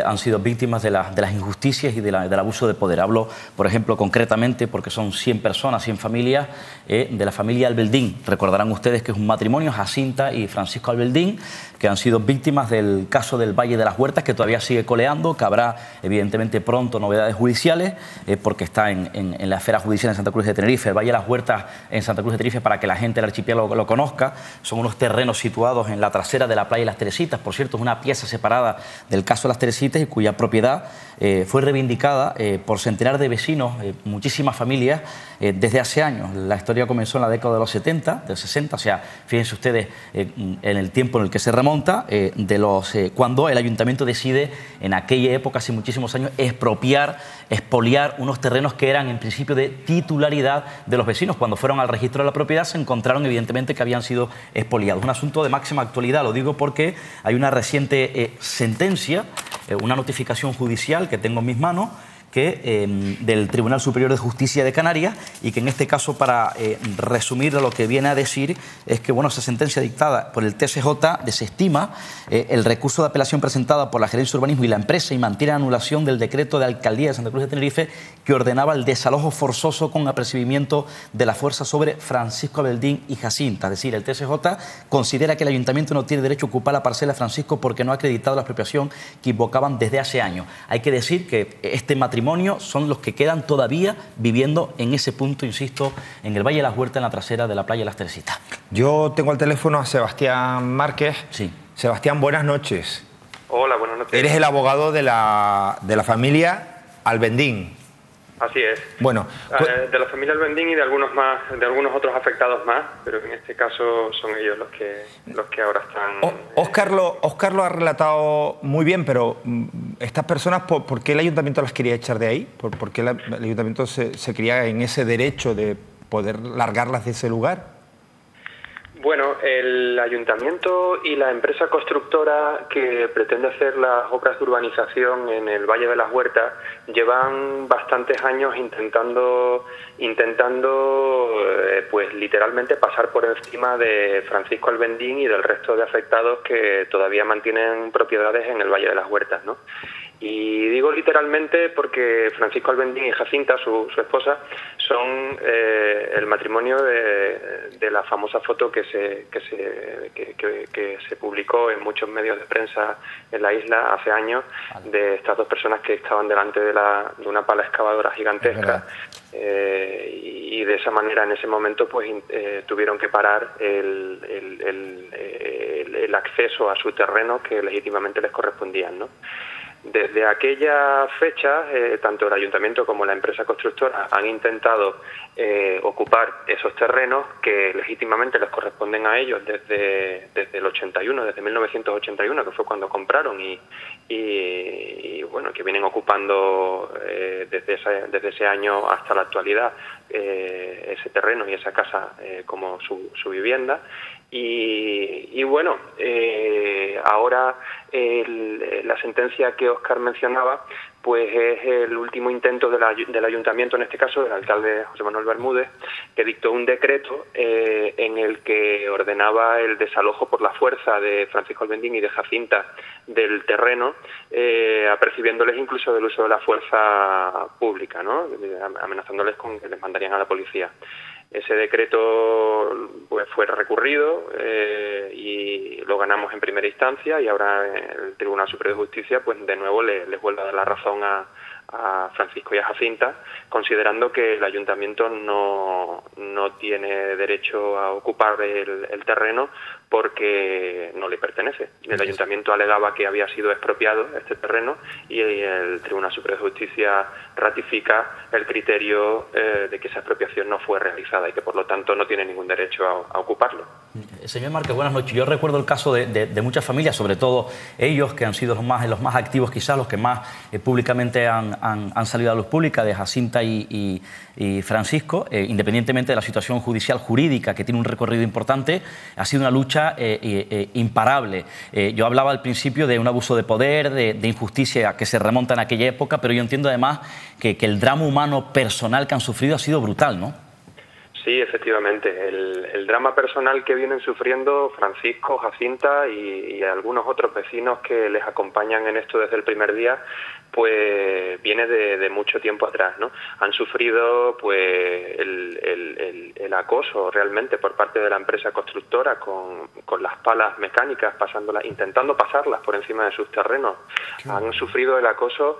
han sido víctimas de las injusticias y del abuso de poder. Hablo, por ejemplo, concretamente, porque son 100 personas, 100 familias, de la familia Albeldín. Recordarán ustedes que es un matrimonio, Jacinta y Francisco Albeldín, que han sido víctimas del caso del Valle de las Huertas, que todavía sigue coleando, que habrá evidentemente pronto novedades judiciales, porque está en la esfera judicial en Santa Cruz de Tenerife. El Valle de las Huertas en Santa Cruz de Tenerife, para que la gente del archipiélago lo conozca, son unos terrenos situados en la trasera de la playa de las Teresitas. Por cierto, es una pieza separada del caso de las Teresitas y cuya propiedad fue reivindicada por centenares de vecinos, muchísimas familias, desde hace años. La historia comenzó en la década de los 70, del 60, o sea, fíjense ustedes en el tiempo en el que se remonta, cuando el ayuntamiento decide, en aquella época, hace muchísimos años, expoliar unos terrenos que eran en principio de titularidad de los vecinos. Cuando fueron al registro de la propiedad se encontraron evidentemente que habían sido expoliados. Un asunto de máxima actualidad, lo digo porque hay una reciente sentencia, una notificación judicial que tengo en mis manos, del Tribunal Superior de Justicia de Canarias, y que en este caso, para resumir, lo que viene a decir es que, bueno, esa sentencia dictada por el TSJ desestima el recurso de apelación presentado por la Gerencia de Urbanismo y la empresa, y mantiene anulación del decreto de Alcaldía de Santa Cruz de Tenerife que ordenaba el desalojo forzoso con apercibimiento de la fuerza sobre Francisco Albeldín y Jacinta. Es decir, el TSJ considera que el ayuntamiento no tiene derecho a ocupar la parcela de Francisco porque no ha acreditado la expropiación que invocaban desde hace años. Hay que decir que este matrimonio son los que quedan todavía viviendo en ese punto, insisto, en el Valle de las Huertas, en la trasera de la playa de las Teresitas. Yo tengo al teléfono a Sebastián Márquez. Sí. Sebastián, buenas noches. Hola, buenas noches. Eres el abogado de la familia Albeldín. Así es. Bueno, de la familia Albeldín y de algunos otros afectados más, pero en este caso son ellos los que ahora están... Óscar lo ha relatado muy bien, pero estas personas, ¿por qué el ayuntamiento las quería echar de ahí? ¿Por qué el ayuntamiento se creía en ese derecho de poder largarlas de ese lugar? Bueno, el ayuntamiento y la empresa constructora que pretende hacer las obras de urbanización en el Valle de las Huertas llevan bastantes años intentando pues literalmente pasar por encima de Francisco Albeldín y del resto de afectados que todavía mantienen propiedades en el Valle de las Huertas, ¿no? Y digo literalmente porque Francisco Albendín y Jacinta, su esposa, son el matrimonio de la famosa foto que se publicó en muchos medios de prensa en la isla hace años, de estas dos personas que estaban delante de una pala excavadora gigantesca. Y de esa manera, en ese momento, pues tuvieron que parar el acceso a su terreno que legítimamente les correspondían, ¿no? Desde aquella fecha, tanto el ayuntamiento como la empresa constructora han intentado ocupar esos terrenos que legítimamente les corresponden a ellos desde el 81, desde 1981, que fue cuando compraron, y bueno, que vienen ocupando desde ese año hasta la actualidad ese terreno y esa casa como su vivienda. Y bueno, ahora la sentencia que Óscar mencionaba, pues es el último intento del ayuntamiento, en este caso del alcalde José Manuel Bermúdez, que dictó un decreto en el que ordenaba el desalojo por la fuerza de Francisco Albendín y de Jacinta del terreno, apercibiéndoles incluso del uso de la fuerza pública, ¿no? Amenazándoles con que les mandarían a la policía. Ese decreto pues fue recurrido y lo ganamos en primera instancia, y ahora el Tribunal Superior de Justicia pues de nuevo les vuelve a dar la razón a Francisco y a Jacinta, considerando que el ayuntamiento no tiene derecho a ocupar el terreno porque no le pertenece. El ayuntamiento alegaba que había sido expropiado este terreno, y el Tribunal Superior de Justicia ratifica el criterio de que esa expropiación no fue realizada y que por lo tanto no tiene ningún derecho a ocuparlo. Señor Márquez, buenas noches. Yo recuerdo el caso de muchas familias, sobre todo ellos que han sido los más activos, quizás los que más públicamente han salido a la luz pública, de Jacinta y Francisco, independientemente de la situación judicial jurídica, que tiene un recorrido importante. Ha sido una lucha imparable. Yo hablaba al principio de un abuso de poder, de injusticia que se remonta en aquella época, pero yo entiendo además que el drama humano personal que han sufrido ha sido brutal, ¿no? Sí, efectivamente. El drama personal que vienen sufriendo Francisco, Jacinta y algunos otros vecinos que les acompañan en esto desde el primer día, pues viene de mucho tiempo atrás, ¿no? Han sufrido pues el acoso realmente por parte de la empresa constructora con las palas mecánicas, intentando pasarlas por encima de sus terrenos. Han sufrido el acoso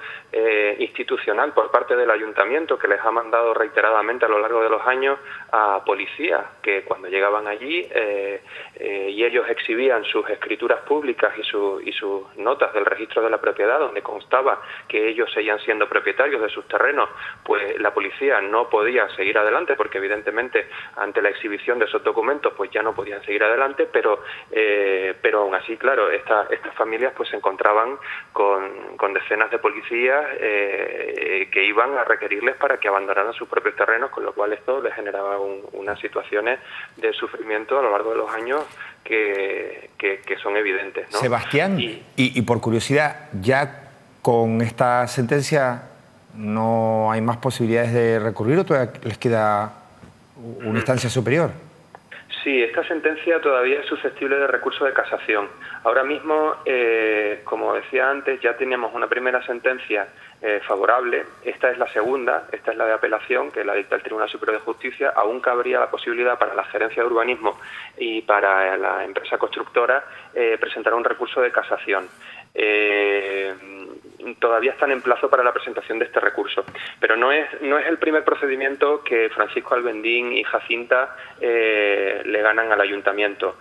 institucional por parte del ayuntamiento, que les ha mandado reiteradamente a lo largo de los años a policías, que cuando llegaban allí y ellos exhibían sus escrituras públicas y sus notas del registro de la propiedad, donde constaba que ellos seguían siendo propietarios de sus terrenos, pues la policía no podía seguir adelante, porque evidentemente ante la exhibición de esos documentos pues ya no podían seguir adelante, pero aún así, claro, estas familias pues se encontraban con decenas de policías que iban a requerirles para que abandonaran sus propios terrenos, con lo cual esto les generaba unas situaciones de sufrimiento a lo largo de los años que son evidentes, ¿no? Sebastián, y por curiosidad, ¿ya con esta sentencia no hay más posibilidades de recurrir o todavía les queda una instancia superior? Sí, esta sentencia todavía es susceptible de recurso de casación. Ahora mismo, como decía antes, ya teníamos una primera sentencia favorable. Esta es la segunda, esta es la de apelación, que la dicta el Tribunal Superior de Justicia. Aún cabría la posibilidad para la Gerencia de Urbanismo y para la empresa constructora presentar un recurso de casación. Todavía están en plazo para la presentación de este recurso, pero no es el primer procedimiento que Francisco Albendín y Jacinta le ganan al ayuntamiento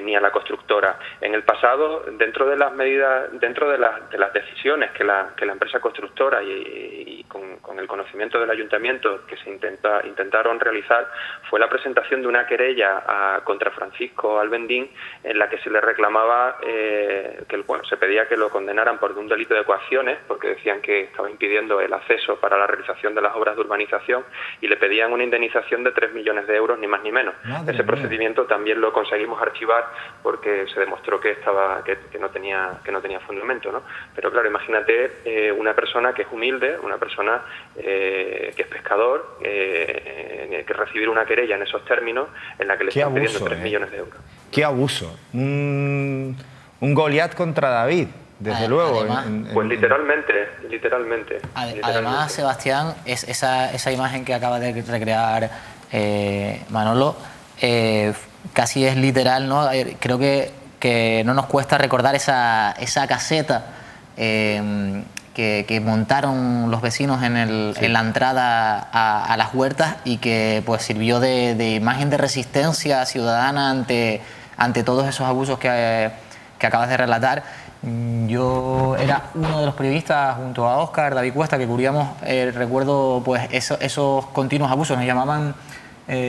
ni a la constructora. En el pasado, dentro de las medidas, dentro de las decisiones que la empresa constructora y con el conocimiento del ayuntamiento que se intentaron realizar, fue la presentación de una querella contra Francisco Albendín, en la que se le reclamaba se pedía que lo condenaran por un delito de coacciones, porque decían que estaba impidiendo el acceso para la realización de las obras de urbanización, y le pedían una indemnización de 3 millones de euros, ni más ni menos. Ese procedimiento también lo conseguimos archivar porque se demostró que no tenía fundamento, ¿no? Pero claro, imagínate una persona que es humilde, una persona que es pescador, que recibir una querella en esos términos en la que le están pidiendo 3 millones de euros. ¡Qué abuso! Un Goliat contra David. desde luego. Además, pues literalmente. Además, Sebastián, esa imagen que acaba de recrear Manolo, casi es literal, ¿no? Creo que no nos cuesta recordar esa caseta que montaron los vecinos en la entrada a las huertas y que pues sirvió de imagen de resistencia ciudadana ante todos esos abusos que acabas de relatar. Yo era uno de los periodistas junto a Óscar, David Cuesta, que cubríamos, recuerdo pues esos continuos abusos, nos llamaban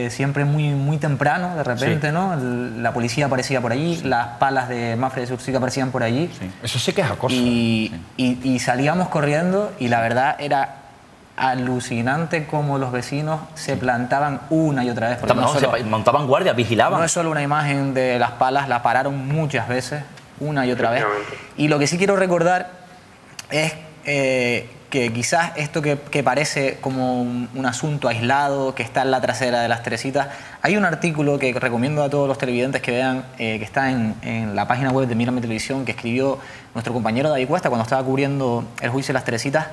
siempre muy temprano, de repente, sí, ¿no? La policía aparecía por allí, las palas de Mafre de Sursica aparecían por allí. Sí. Eso sí que es acoso. Y salíamos corriendo y la verdad era alucinante cómo los vecinos se plantaban una y otra vez. Porque se montaban guardia, vigilaban. No es solo una imagen de las palas, la pararon muchas veces, una y otra vez. Y lo que sí quiero recordar es que quizás esto que parece como un asunto aislado, que está en la trasera de las Teresitas, hay un artículo que recomiendo a todos los televidentes que vean, que está en la página web de Mírame Televisión, que escribió nuestro compañero David Cuesta cuando estaba cubriendo el juicio de las Teresitas,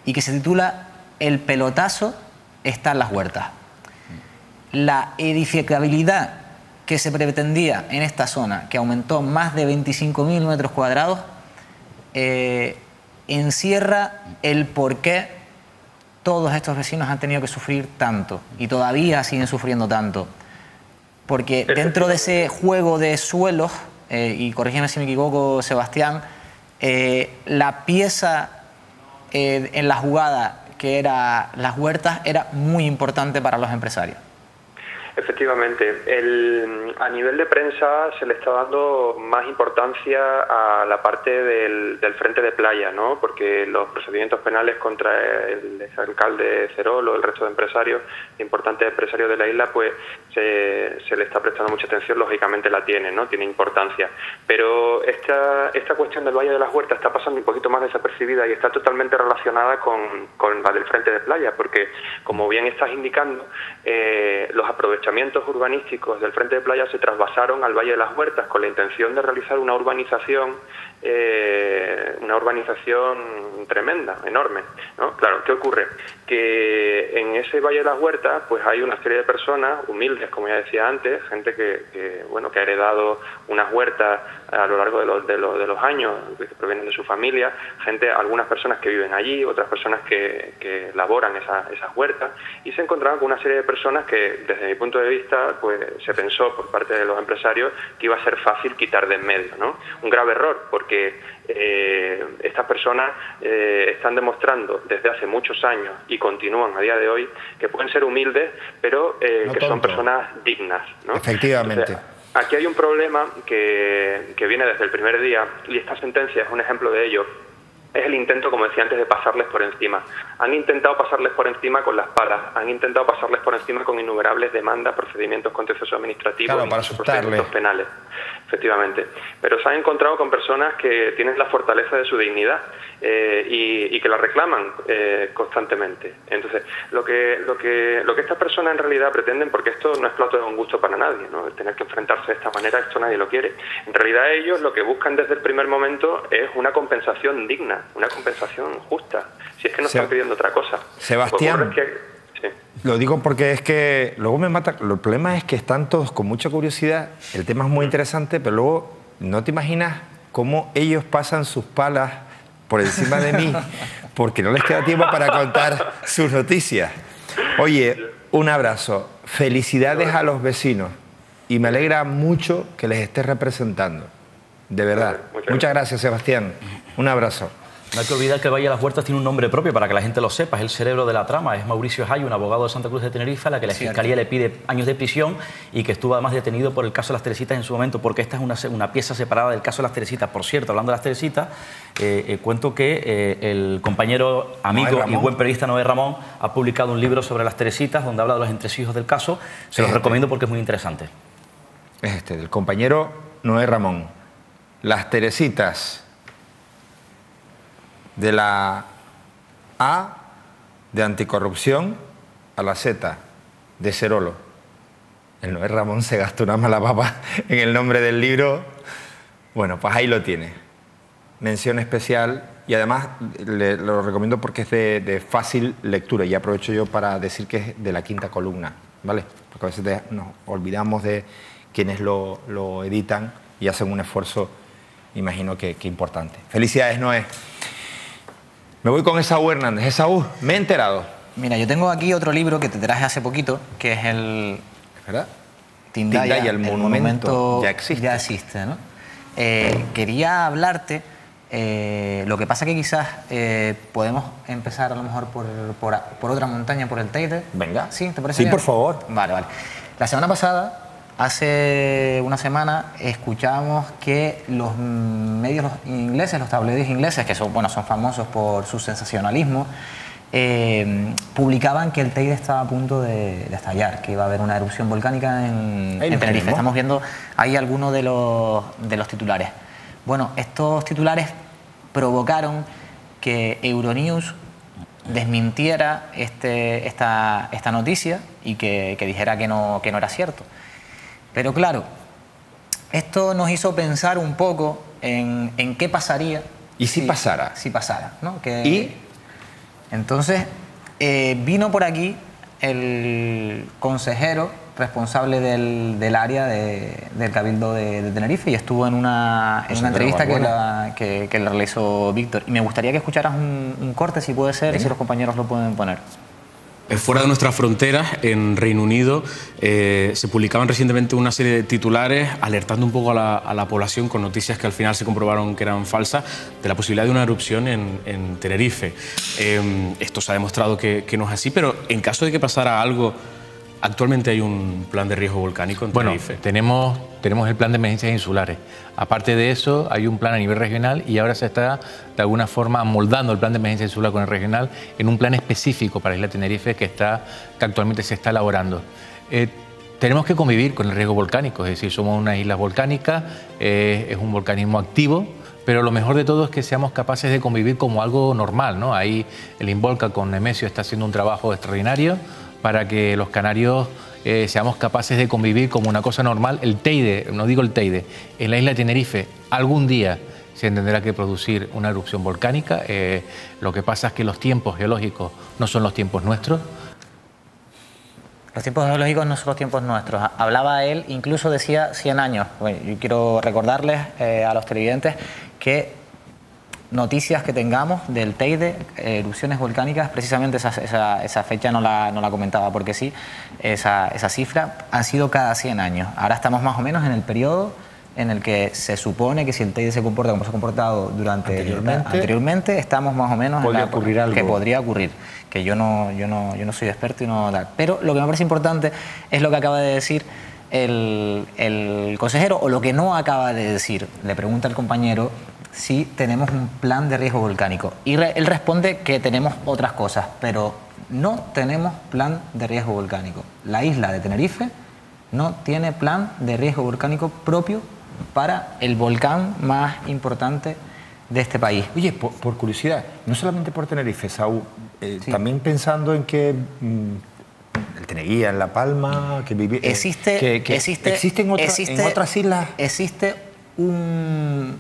y que se titula El pelotazo está en las huertas. La edificabilidad que se pretendía en esta zona, que aumentó más de 25.000 metros cuadrados, encierra el por qué todos estos vecinos han tenido que sufrir tanto y todavía siguen sufriendo tanto. Porque dentro de ese juego de suelos, y corrígeme si me equivoco, Sebastián, la pieza en la jugada que era las huertas era muy importante para los empresarios. Efectivamente, a nivel de prensa se le está dando más importancia a la parte del frente de playa, ¿no? Porque los procedimientos penales contra el exalcalde Cerol o el resto de empresarios, importantes empresarios de la isla, pues se le está prestando mucha atención, lógicamente la tiene, ¿no? Tiene importancia. Pero esta cuestión del Valle de las Huertas está pasando un poquito más desapercibida y está totalmente relacionada con la del frente de playa, porque como bien estás indicando, los aprovechamientos urbanísticos del frente de playa se trasvasaron al Valle de las Huertas con la intención de realizar una urbanización tremenda, enorme, ¿no? Claro, ¿qué ocurre? Que en ese Valle de las Huertas pues hay una serie de personas humildes, como ya decía antes, gente que ha heredado unas huertas a lo largo de los años, que provienen de su familia, algunas personas que viven allí, otras personas que laboran esas huertas, y se encontraron con una serie de personas que, desde mi punto de vista, pues se pensó por parte de los empresarios que iba a ser fácil quitar de en medio, ¿no? Un grave error, porque estas personas están demostrando desde hace muchos años y continúan a día de hoy que pueden ser humildes, pero que son personas dignas, ¿no? Efectivamente. Entonces, aquí hay un problema que viene desde el primer día, y esta sentencia es un ejemplo de ello. Es el intento, como decía antes, de pasarles por encima. Han intentado pasarles por encima con las palas, han intentado pasarles por encima con innumerables demandas, procedimientos contenciosos administrativos, claro, para procedimientos penales, efectivamente. Pero se han encontrado con personas que tienen la fortaleza de su dignidad y que la reclaman constantemente. Entonces, lo que estas personas en realidad pretenden, porque esto no es plato de un gusto para nadie, ¿no? El tener que enfrentarse de esta manera, esto nadie lo quiere. En realidad ellos lo que buscan desde el primer momento es una compensación digna, una compensación justa, si es que no están pidiendo otra cosa. Sebastián, lo digo porque es que luego me mata. El problema es que están todos con mucha curiosidad, el tema es muy interesante, pero luego no te imaginas cómo ellos pasan sus palas por encima de mí porque no les queda tiempo para contar sus noticias. Oye, un abrazo, felicidades a los vecinos y me alegra mucho que les estés representando, de verdad. Muchas gracias, Sebastián. Un abrazo. No hay que olvidar que el Valle de las Huertas tiene un nombre propio para que la gente lo sepa, es el cerebro de la trama, es Mauricio Jayo, un abogado de Santa Cruz de Tenerife, a la que la Fiscalía le pide años de prisión y que estuvo además detenido por el caso de las Teresitas en su momento, porque esta es una pieza separada del caso de las Teresitas. Por cierto, hablando de las Teresitas, cuento que el compañero, amigo y buen periodista Noé Ramón ha publicado un libro sobre las Teresitas donde habla de los entresijos del caso. Se los recomiendo porque es muy interesante. Es del compañero Noé Ramón. Las Teresitas, de la A de anticorrupción a la Z de Cerolo. El Noé Ramón se gastó una mala papa en el nombre del libro. Bueno, pues ahí lo tiene. mención especial y además lo recomiendo porque es de fácil lectura y aprovecho yo para decir que es de la quinta columna, ¿vale? Porque a veces nos olvidamos de quienes lo editan y hacen un esfuerzo, imagino que importante. Felicidades, Noé. Me voy con Esaú Hernández. Esaú, me he enterado. Mira, yo tengo aquí otro libro que te traje hace poquito, que es el... ¿Verdad? Tindaya, el monumento ya existe. Ya existe, ¿no? Quería hablarte, lo que pasa que quizás podemos empezar a lo mejor por otra montaña, por el Teide. Venga. ¿Sí? ¿Te parece Sí, bien? por favor. Vale. La semana pasada, hace una semana, escuchábamos que los medios ingleses, los tabloides ingleses, que son famosos por su sensacionalismo, publicaban que el Teide estaba a punto de estallar, que iba a haber una erupción volcánica en Tenerife. Estamos viendo ahí algunos de los titulares. Bueno, estos titulares provocaron que Euronews desmintiera esta noticia y que dijera que no era cierto. Pero claro, esto nos hizo pensar un poco en qué pasaría. ¿Y si pasara? Si pasara, ¿no? ¿Y? Entonces, vino por aquí el consejero responsable del área del Cabildo de Tenerife y estuvo en una entrevista que le realizó Víctor. Y me gustaría que escucharas un corte, si puede ser, y si los compañeros lo pueden poner. Fuera de nuestras fronteras, en Reino Unido, se publicaban recientemente una serie de titulares alertando un poco a la población con noticias que al final se comprobaron que eran falsas de la posibilidad de una erupción en Tenerife. Esto se ha demostrado que no es así, pero en caso de que pasara algo, actualmente hay un plan de riesgo volcánico en Tenerife. Tenemos el plan de emergencias insulares. Aparte de eso, hay un plan a nivel regional y ahora se está, de alguna forma, moldando el plan de emergencia insular con el regional en un plan específico para la isla Tenerife que actualmente se está elaborando. Tenemos que convivir con el riesgo volcánico, es decir, somos una isla volcánica, es un volcanismo activo, pero lo mejor de todo es que seamos capaces de convivir como algo normal, ¿no? Ahí el Involca con Nemesio está haciendo un trabajo extraordinario para que los canarios seamos capaces de convivir como una cosa normal. El Teide, no digo el Teide, en la isla de Tenerife algún día se tendrá que producir una erupción volcánica. Lo que pasa es que los tiempos geológicos no son los tiempos nuestros. Los tiempos geológicos no son los tiempos nuestros. Hablaba él, incluso decía 100 años. Bueno, yo quiero recordarles a los televidentes que noticias que tengamos del Teide, erupciones volcánicas, precisamente esa fecha no la comentaba porque sí, esa cifra han sido cada 100 años. Ahora estamos más o menos en el periodo en el que se supone que si el Teide se comporta como se ha comportado anteriormente, estamos más o menos podría ocurrir algo. Que podría ocurrir, que yo no soy experto y no tal. Pero lo que me parece importante es lo que acaba de decir el consejero, o lo que no acaba de decir. Le pregunta al compañero si tenemos un plan de riesgo volcánico. Y él responde que tenemos otras cosas, pero no tenemos plan de riesgo volcánico. La isla de Tenerife no tiene plan de riesgo volcánico propio para el volcán más importante de este país. Oye, por curiosidad, no solamente por Tenerife, Saúl, sí, también pensando en que el Teneguía, en La Palma, que vivía... ¿Existen otras islas? Existe un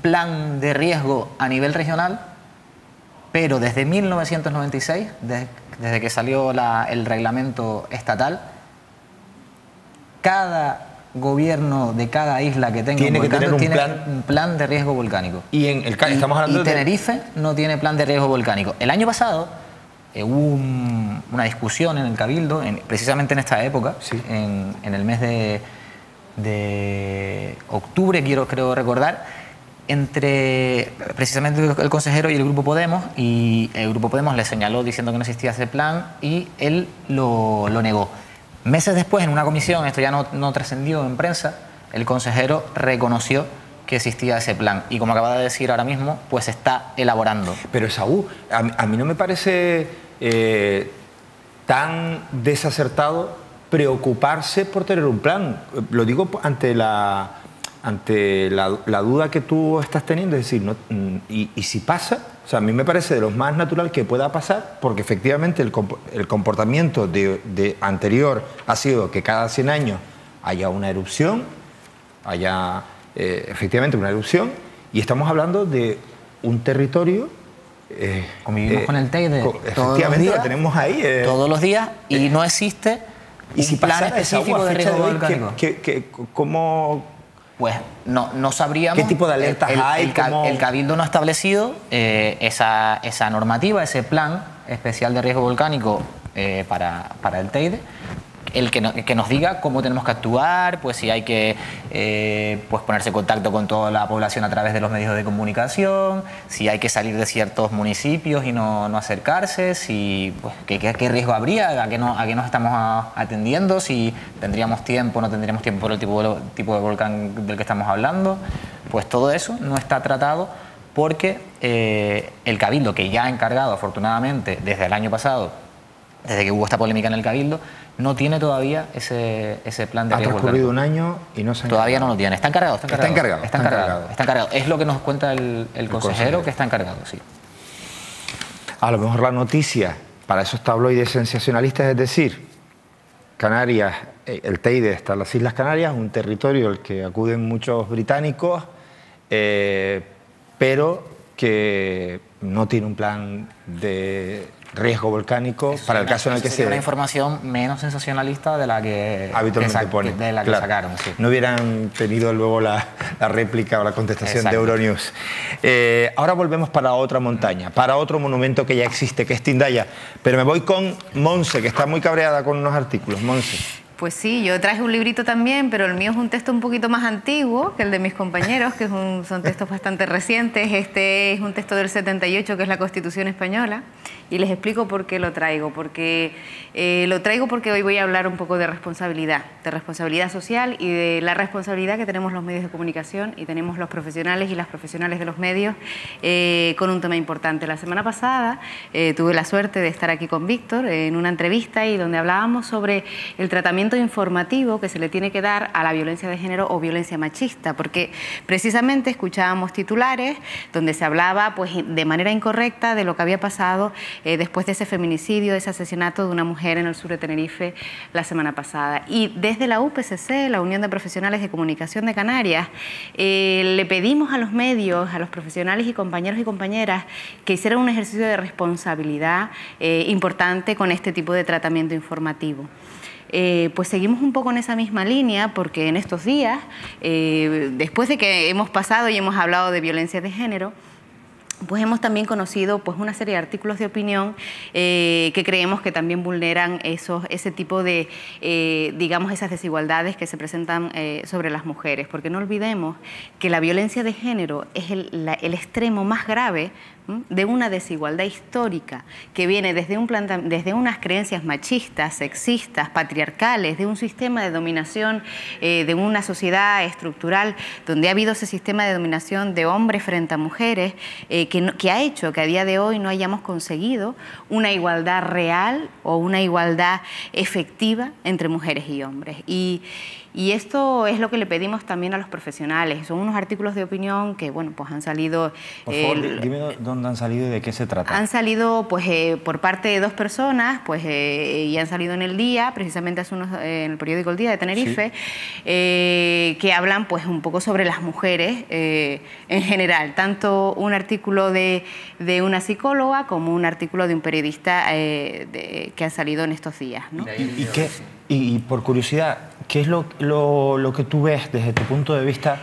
plan de riesgo a nivel regional, pero desde 1996, desde que salió el reglamento estatal, cada gobierno de cada isla que tenga un plan de riesgo volcánico. Y estamos hablando Tenerife no tiene plan de riesgo volcánico. El año pasado hubo una discusión en el Cabildo, precisamente en esta época, sí, en el mes de octubre, creo recordar, entre precisamente el consejero y el Grupo Podemos, y el Grupo Podemos le señaló diciendo que no existía ese plan y él lo negó. Meses después, en una comisión, esto ya no trascendió en prensa, el consejero reconoció que existía ese plan y, como acaba de decir ahora mismo, pues se está elaborando. Pero Saúl, a mí no me parece tan desacertado preocuparse por tener un plan. Lo digo ante la duda que tú estás teniendo, es decir, y si pasa, o sea, a mí me parece de lo más natural que pueda pasar, porque efectivamente el comportamiento anterior ha sido que cada 100 años haya una erupción, efectivamente una erupción, Y estamos hablando de un territorio... Convivimos con el Teide efectivamente, lo tenemos ahí. Todos los días, y no existe y si un plan específico de riesgo volcánico. ¿Cómo...? Pues no sabríamos... ¿Qué tipo de alertas hay? El Cabildo no ha establecido esa normativa, ese plan especial de riesgo volcánico para el Teide, el que nos diga cómo tenemos que actuar, pues si hay que pues ponerse en contacto con toda la población a través de los medios de comunicación, si hay que salir de ciertos municipios y no acercarse, si pues, qué riesgo habría, a qué nos estamos atendiendo, si tendríamos tiempo, no tendríamos tiempo por el tipo de volcán del que estamos hablando. Pues todo eso no está tratado porque el Cabildo, que ya ha encargado afortunadamente desde el año pasado, desde que hubo esta polémica en el Cabildo, no tiene todavía ese plan de riesgo volcánico. Ha transcurrido un año y no se ha Todavía no lo tiene. Está encargado. Está encargado. Es lo que nos cuenta el consejero, que está encargado, sí. A lo mejor la noticia para esos tabloides sensacionalistas es decir, Canarias, el Teide está en las Islas Canarias, un territorio al que acuden muchos británicos, pero que no tiene un plan de riesgo volcánico para el caso en el que sería una información menos sensacionalista de la que habitualmente pone. De la que sacaron, sí. No hubieran tenido luego la réplica o la contestación de Euronews. Ahora volvemos para otra montaña, para otro monumento que ya existe, que es Tindaya. Pero me voy con Monse, que está muy cabreada con unos artículos. Monse. Pues sí, yo traje un librito también, pero el mío es un texto un poquito más antiguo que el de mis compañeros, que son textos bastante recientes. Este es un texto del 78, que es la Constitución Española, y les explico por qué lo traigo. Porque hoy voy a hablar un poco de responsabilidad social y de la responsabilidad que tenemos los medios de comunicación y tenemos los profesionales y las profesionales de los medios con un tema importante. La semana pasada tuve la suerte de estar aquí con Víctor en una entrevista y donde hablábamos sobre el tratamiento informativo que se le tiene que dar a la violencia de género o violencia machista, porque precisamente escuchábamos titulares donde se hablaba pues de manera incorrecta de lo que había pasado después de ese feminicidio, de ese asesinato de una mujer en el sur de Tenerife la semana pasada. Y desde la UPCC, la Unión de Profesionales de Comunicación de Canarias, le pedimos a los medios, a los profesionales y compañeros y compañeras que hicieran un ejercicio de responsabilidad importante con este tipo de tratamiento informativo. Pues seguimos un poco en esa misma línea porque en estos días, después de que hemos pasado y hemos hablado de violencia de género, pues hemos también conocido pues una serie de artículos de opinión que creemos que también vulneran ese tipo de, digamos, esas desigualdades que se presentan sobre las mujeres. Porque no olvidemos que la violencia de género es el extremo más grave de una desigualdad histórica que viene desde unas creencias machistas, sexistas, patriarcales, de un sistema de dominación, de una sociedad estructural donde ha habido ese sistema de dominación de hombres frente a mujeres que ha hecho que a día de hoy no hayamos conseguido una igualdad real o una igualdad efectiva entre mujeres y hombres. Y esto es lo que le pedimos también a los profesionales. Son unos artículos de opinión que, bueno, pues han salido... Por favor, dime dónde han salido y de qué se trata. Han salido, pues, por parte de dos personas, pues, y han salido en El Día, precisamente hace en el periódico El Día de Tenerife, sí. Que hablan, pues, un poco sobre las mujeres en general. Tanto un artículo de una psicóloga como un artículo de un periodista que han salido en estos días, ¿no? Y por curiosidad, ¿qué es lo que tú ves desde tu punto de vista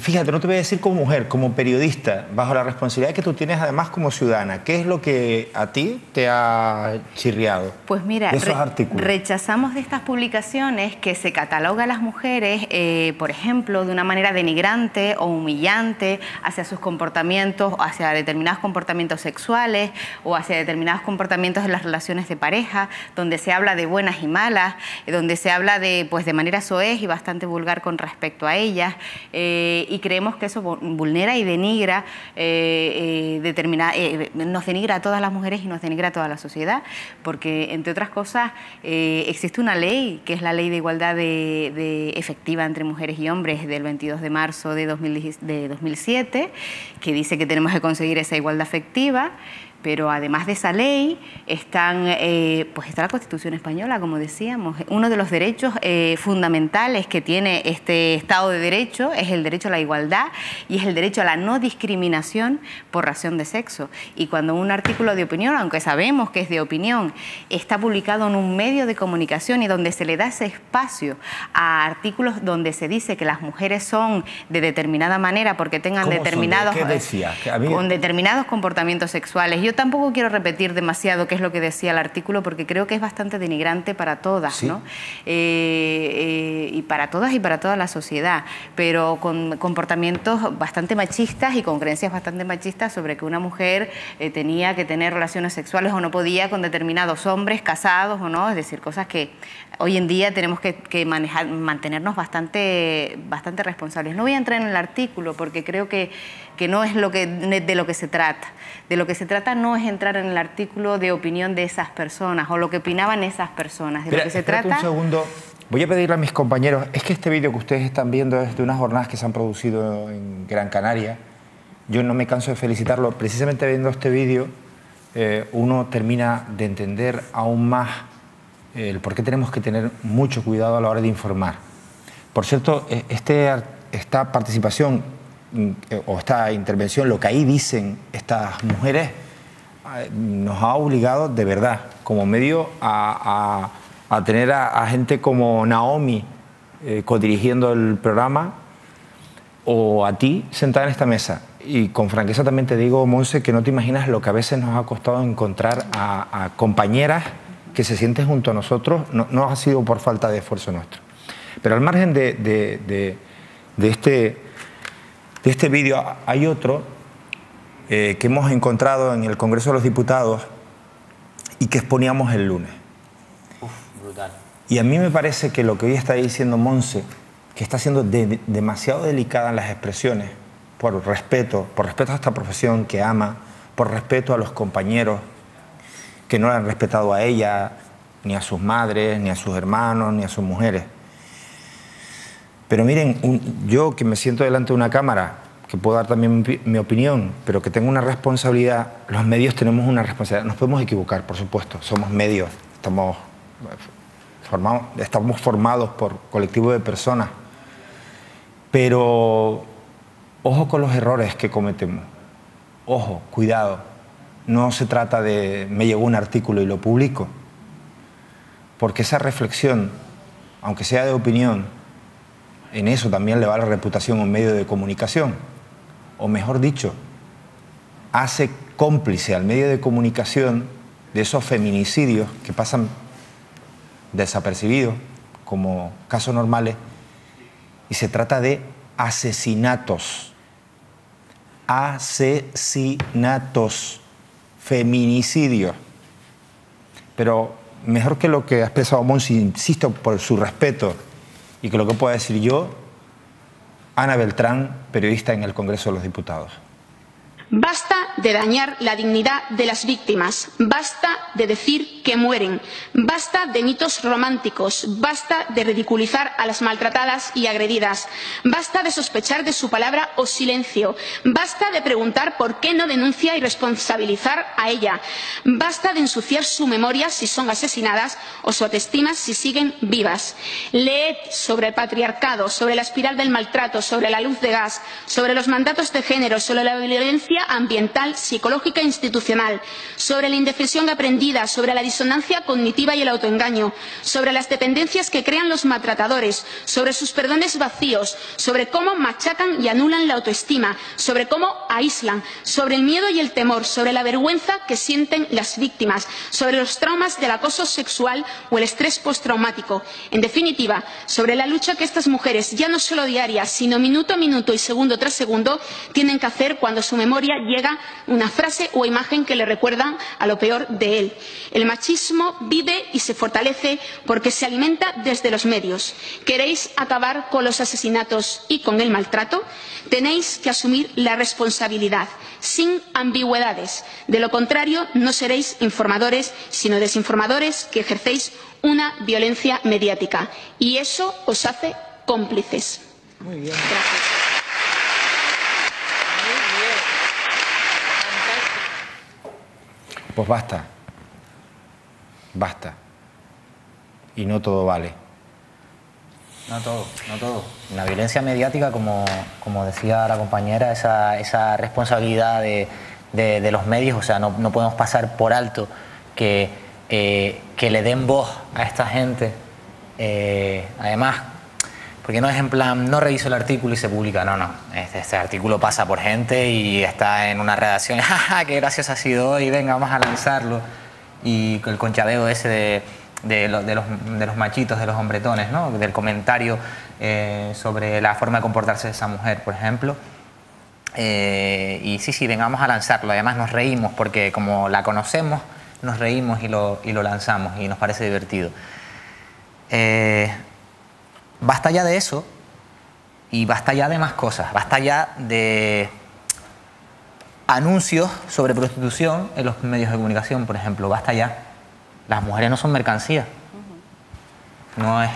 fíjate, no te voy a decir como mujer, como periodista, bajo la responsabilidad que tú tienes además como ciudadana? ¿Qué es lo que a ti te ha chirriado? Pues mira, de esos artículos? Rechazamos de estas publicaciones que se cataloga a las mujeres, por ejemplo, de una manera denigrante o humillante hacia sus comportamientos, hacia determinados comportamientos sexuales o hacia determinados comportamientos en las relaciones de pareja, donde se habla de buenas y malas, donde se habla de manera soez y bastante vulgar con respecto a ellas. Y creemos que eso vulnera y denigra, nos denigra a todas las mujeres y nos denigra a toda la sociedad, porque, entre otras cosas, existe una ley, que es la Ley de Igualdad efectiva entre mujeres y hombres del 22 de marzo de 2007, que dice que tenemos que conseguir esa igualdad efectiva, Pero además de esa ley pues está la Constitución española, como decíamos. Uno de los derechos fundamentales que tiene este Estado de Derecho es el derecho a la igualdad y es el derecho a la no discriminación por razón de sexo. Y cuando un artículo de opinión, aunque sabemos que es de opinión, está publicado en un medio de comunicación y donde se le da ese espacio a artículos donde se dice que las mujeres son de determinada manera porque tengan determinados, ¿Qué decía? con determinados comportamientos sexuales. Yo tampoco quiero repetir demasiado qué es lo que decía el artículo porque creo que es bastante denigrante para todas, ¿sí? ¿No? Y para todas y para toda la sociedad, pero con comportamientos bastante machistas y con creencias bastante machistas sobre que una mujer tenía que tener relaciones sexuales o no podía con determinados hombres casados o no, es decir, cosas que hoy en día tenemos que mantenernos bastante responsables. No voy a entrar en el artículo porque creo que no es de lo que se trata. De lo que se trata no es entrar en el artículo de opinión de esas personas o lo que opinaban esas personas. De lo que se trata... un segundo. Voy a pedirle a mis compañeros, es que este vídeo que ustedes están viendo es de unas jornadas que se han producido en Gran Canaria. Yo no me canso de felicitarlo. Precisamente viendo este vídeo, uno termina de entender aún más el por qué tenemos que tener mucho cuidado a la hora de informar. Por cierto, esta participación o esta intervención, lo que ahí dicen estas mujeres, nos ha obligado de verdad, como medio, a tener a gente como Naomi codirigiendo el programa, o a ti sentada en esta mesa. Y con franqueza también te digo, Monse, que no te imaginas lo que a veces nos ha costado encontrar a compañeras que se sienten junto a nosotros. No ha sido por falta de esfuerzo nuestro. Pero al margen de este vídeo, hay otro que hemos encontrado en el Congreso de los Diputados y que exponíamos el lunes. Brutal. Y a mí me parece que lo que hoy está diciendo Monse, que está siendo demasiado delicada en las expresiones, por respeto a esta profesión que ama, por respeto a los compañeros que no la han respetado a ella, ni a sus madres, ni a sus hermanos, ni a sus mujeres. Pero miren, yo que me siento delante de una cámara, que puedo dar también mi opinión, pero que tengo una responsabilidad, los medios tenemos una responsabilidad. Nos podemos equivocar, por supuesto, somos medios, estamos formados por colectivos de personas, pero ojo con los errores que cometemos. Ojo, cuidado. No se trata de me llegó un artículo y lo publico, porque esa reflexión, aunque sea de opinión, en eso también le va la reputación a un medio de comunicación, o mejor dicho, hace cómplice al medio de comunicación de esos feminicidios que pasan desapercibidos como casos normales, y se trata de asesinatos, feminicidios. Pero mejor que lo que ha expresado Monsi, insisto por su respeto, y que lo que pueda decir yo, Ana Beltrán, periodista en el Congreso de los Diputados. Basta de dañar la dignidad de las víctimas, basta de decir que mueren, basta de mitos románticos, basta de ridiculizar a las maltratadas y agredidas, basta de sospechar de su palabra o silencio, basta de preguntar por qué no denuncia y responsabilizar a ella, basta de ensuciar su memoria si son asesinadas o su autoestima si siguen vivas. Leed sobre el patriarcado, sobre la espiral del maltrato, sobre la luz de gas, sobre los mandatos de género, sobre la violencia ambiental, psicológica e institucional, sobre la indefensión aprendida, sobre la disonancia cognitiva y el autoengaño, sobre las dependencias que crean los maltratadores, sobre sus perdones vacíos, sobre cómo machacan y anulan la autoestima, sobre cómo aíslan, sobre el miedo y el temor, sobre la vergüenza que sienten las víctimas, sobre los traumas del acoso sexual o el estrés postraumático. En definitiva, sobre la lucha que estas mujeres, ya no solo diaria, sino minuto a minuto y segundo tras segundo, tienen que hacer cuando su memoria llega una frase o imagen que le recuerdan a lo peor de él. El machismo vive y se fortalece porque se alimenta desde los medios. ¿Queréis acabar con los asesinatos y con el maltrato? Tenéis que asumir la responsabilidad, sin ambigüedades. De lo contrario, no seréis informadores, sino desinformadores que ejercéis una violencia mediática. Y eso os hace cómplices. Muy bien. Gracias. Pues basta. Basta. Y no todo vale. No todo, no todo. La violencia mediática, como decía la compañera, esa responsabilidad de los medios, o sea, no podemos pasar por alto que le den voz a esta gente. Además, porque no es en plan, no reviso el artículo y se publica, no. Este artículo pasa por gente y está en una redacción, ¡jaja, qué gracioso ha sido hoy! Venga, vamos a lanzarlo. Y el conchabeo ese de los machitos, de los hombretones, ¿no? Del comentario sobre la forma de comportarse de esa mujer, por ejemplo. Y sí, venga, vamos a lanzarlo. Además nos reímos porque como la conocemos, nos reímos y lo lanzamos y nos parece divertido. Basta ya de eso y basta ya de más cosas. Basta ya de anuncios sobre prostitución en los medios de comunicación, por ejemplo. Basta ya. Las mujeres no son mercancía. No es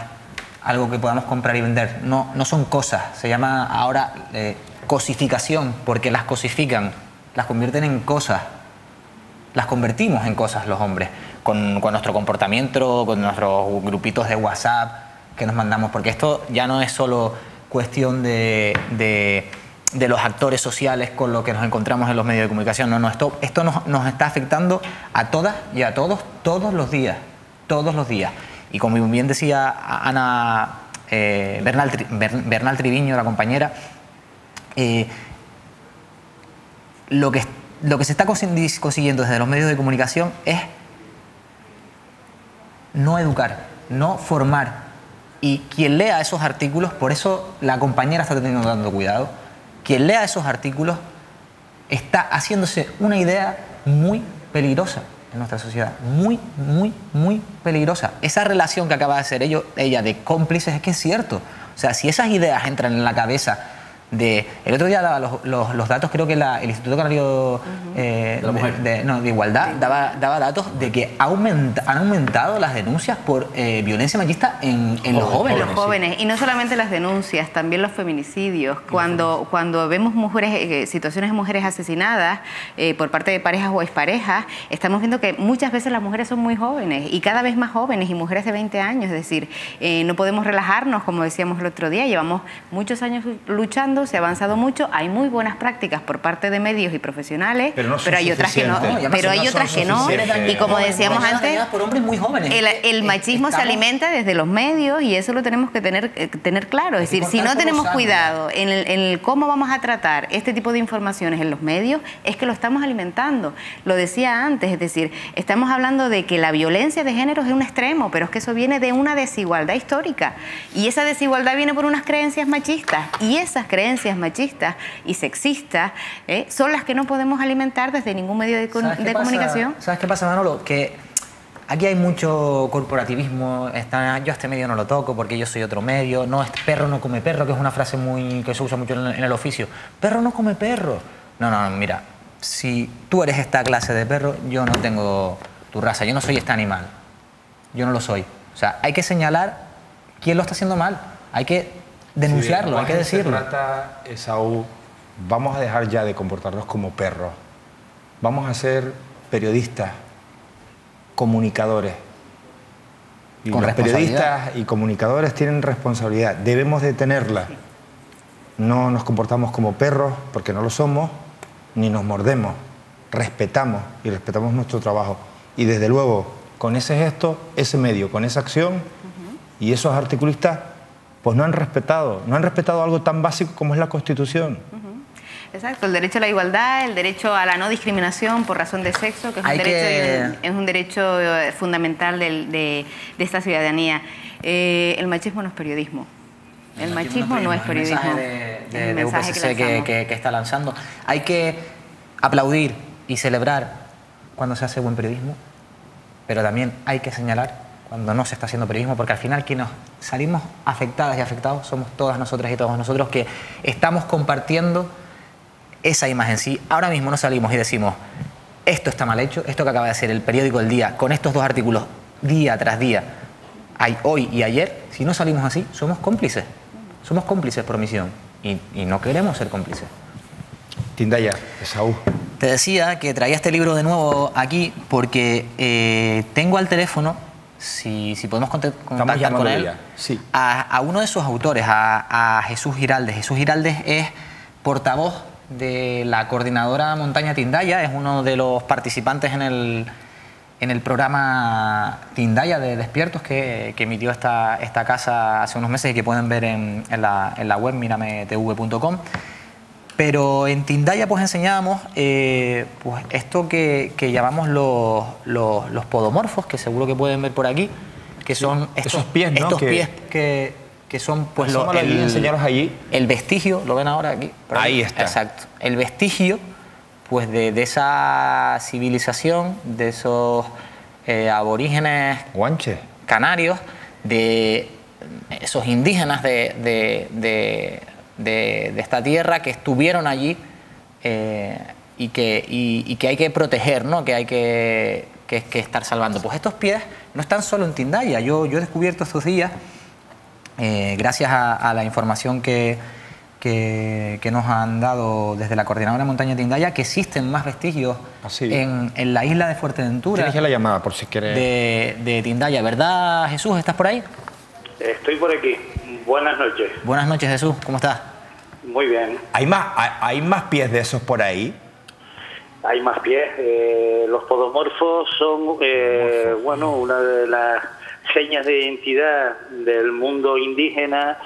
algo que podamos comprar y vender. No son cosas. Se llama ahora cosificación, porque las cosifican, las convierten en cosas. Las convertimos en cosas los hombres, con nuestro comportamiento, con nuestros grupitos de WhatsApp que nos mandamos, porque esto ya no es solo cuestión de los actores sociales con lo que nos encontramos en los medios de comunicación. No, esto nos está afectando a todas y a todos, todos los días. Y como bien decía Ana Bernal Triviño, la compañera, lo que se está consiguiendo desde los medios de comunicación es no educar, no formar. Y quien lea esos artículos, por eso la compañera está teniendo tanto cuidado, quien lea esos artículos está haciéndose una idea muy peligrosa en nuestra sociedad. Muy peligrosa. Esa relación que acaba de hacer ella de cómplices es que es cierto. O sea, si esas ideas entran en la cabeza de... El otro día daba los datos, creo que el Instituto Canario de Igualdad daba datos de que han aumentado las denuncias por violencia machista en los jóvenes. Los jóvenes, y no solamente las denuncias, también los feminicidios. Cuando vemos mujeres, situaciones de mujeres asesinadas por parte de parejas o exparejas, estamos viendo que muchas veces las mujeres son muy jóvenes y cada vez más jóvenes y mujeres de 20 años. Es decir, no podemos relajarnos, como decíamos el otro día, llevamos muchos años luchando, se ha avanzado mucho, hay muy buenas prácticas por parte de medios y profesionales, pero hay otras que no, y como decíamos antes, por hombres muy jóvenes. El machismo se alimenta desde los medios y eso lo tenemos que tener claro. Es decir, si no tenemos cuidado en el cómo vamos a tratar este tipo de informaciones en los medios, es que lo estamos alimentando. Lo decía antes, es decir, estamos hablando de que la violencia de género es un extremo, pero es que eso viene de una desigualdad histórica y esa desigualdad viene por unas creencias machistas y esas creencias machistas y sexistas son las que no podemos alimentar desde ningún medio de comunicación. ¿Sabes qué pasa, Manolo? Que aquí hay mucho corporativismo. Yo a este medio no lo toco porque yo soy otro medio. No, perro no come perro, que es una frase que se usa mucho en el oficio. Perro no come perro. No, mira, si tú eres esta clase de perro, yo no tengo tu raza, yo no soy este animal. Yo no lo soy. O sea, hay que señalar quién lo está haciendo mal. Hay que denunciarlo, hay que decirlo. Se trata, Esaú, vamos a dejar ya de comportarnos como perros. Vamos a ser periodistas, comunicadores. Y los periodistas y comunicadores tienen responsabilidad. Debemos de tenerla. No nos comportamos como perros, porque no lo somos, ni nos mordemos. Respetamos y respetamos nuestro trabajo. Y desde luego, con ese gesto, ese medio, con esa acción y esos articulistas, pues no han respetado algo tan básico como es la Constitución. Exacto, el derecho a la igualdad, el derecho a la no discriminación por razón de sexo, que es un derecho fundamental de esta ciudadanía. El machismo no es periodismo. El machismo no es periodismo. El mensaje que está lanzando. Hay que aplaudir y celebrar cuando se hace buen periodismo, pero también hay que señalar cuando no se está haciendo periodismo, porque al final quienes salimos afectadas y afectados somos todas nosotras y todos nosotros que estamos compartiendo esa imagen. Si ahora mismo no salimos y decimos esto está mal hecho, esto que acaba de hacer el periódico El Día con estos dos artículos día tras día, hoy y ayer, si no salimos así, somos cómplices por omisión y no queremos ser cómplices. Tindaya, Esaú. Te decía que traía este libro de nuevo aquí porque tengo al teléfono, si podemos contactar con él, sí, a uno de sus autores, a Jesús Giraldez. Jesús Giraldez es portavoz de la coordinadora Montaña Tindaya, es uno de los participantes en el programa Tindaya de Despiertos que emitió esta casa hace unos meses y que pueden ver en la web mirametv.com. Pero en Tindaya pues enseñábamos pues esto que llamamos los podomorfos, que seguro que pueden ver por aquí, que son esos pies, ¿no? Estos pies que son pues enseñaros allí. El vestigio, ¿lo ven ahora aquí? Ahí está. Exacto. El vestigio pues de esa civilización, de esos aborígenes guanches canarios, de esos indígenas de esta tierra que estuvieron allí y que hay que proteger, ¿no? Que hay que estar salvando. Pues estos pies no están solo en Tindaya. Yo he descubierto estos días, gracias a la información que nos han dado desde la Coordinadora Montaña Tindaya, que existen más vestigios en la isla de Fuerteventura. Tienes ya la llamada, por si quieres. De Tindaya, ¿verdad, Jesús? ¿Estás por ahí? Estoy por aquí. Buenas noches. Buenas noches, Jesús. ¿Cómo estás? Muy bien. ¿Hay más pies de esos por ahí? Hay más pies. Los podomorfos son, bueno, una de las señas de identidad del mundo indígena,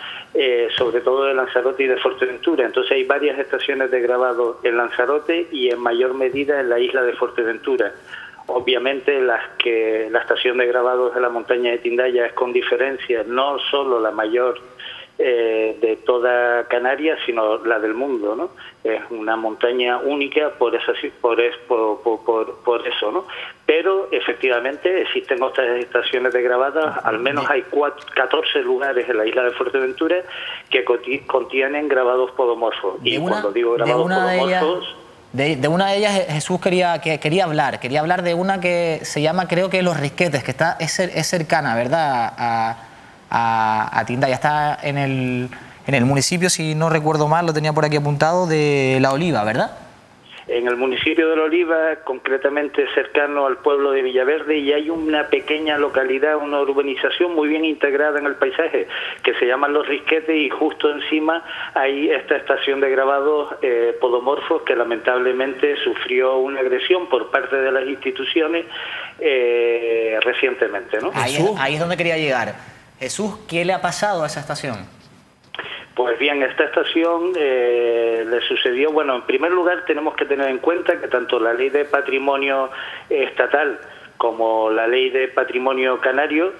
sobre todo de Lanzarote y de Fuerteventura. Entonces hay varias estaciones de grabado en Lanzarote y en mayor medida en la isla de Fuerteventura. Obviamente la estación de grabados de la montaña de Tindaya es con diferencia no solo la mayor de toda Canarias, sino la del mundo, ¿no? Es una montaña única por eso, ¿no? Pero efectivamente existen otras estaciones de grabadas, al menos hay 14 lugares en la isla de Fuerteventura que contienen grabados podomorfos. Y cuando digo grabados podomorfos... De una de ellas Jesús quería hablar de una que se llama, creo que Los Risquetes, que es cercana, ¿verdad?, a Tindaya. Está en el municipio, si no recuerdo mal, lo tenía por aquí apuntado, de La Oliva, ¿verdad? En el municipio de La Oliva, concretamente cercano al pueblo de Villaverde, y hay una pequeña localidad, una urbanización muy bien integrada en el paisaje, que se llama Los Risquetes, y justo encima hay esta estación de grabados podomorfos que lamentablemente sufrió una agresión por parte de las instituciones recientemente, ¿no? Ahí es donde quería llegar. Jesús, ¿qué le ha pasado a esa estación? Pues bien, esta estación le sucedió, bueno, en primer lugar tenemos que tener en cuenta que tanto la Ley de Patrimonio Estatal como la Ley de Patrimonio Canario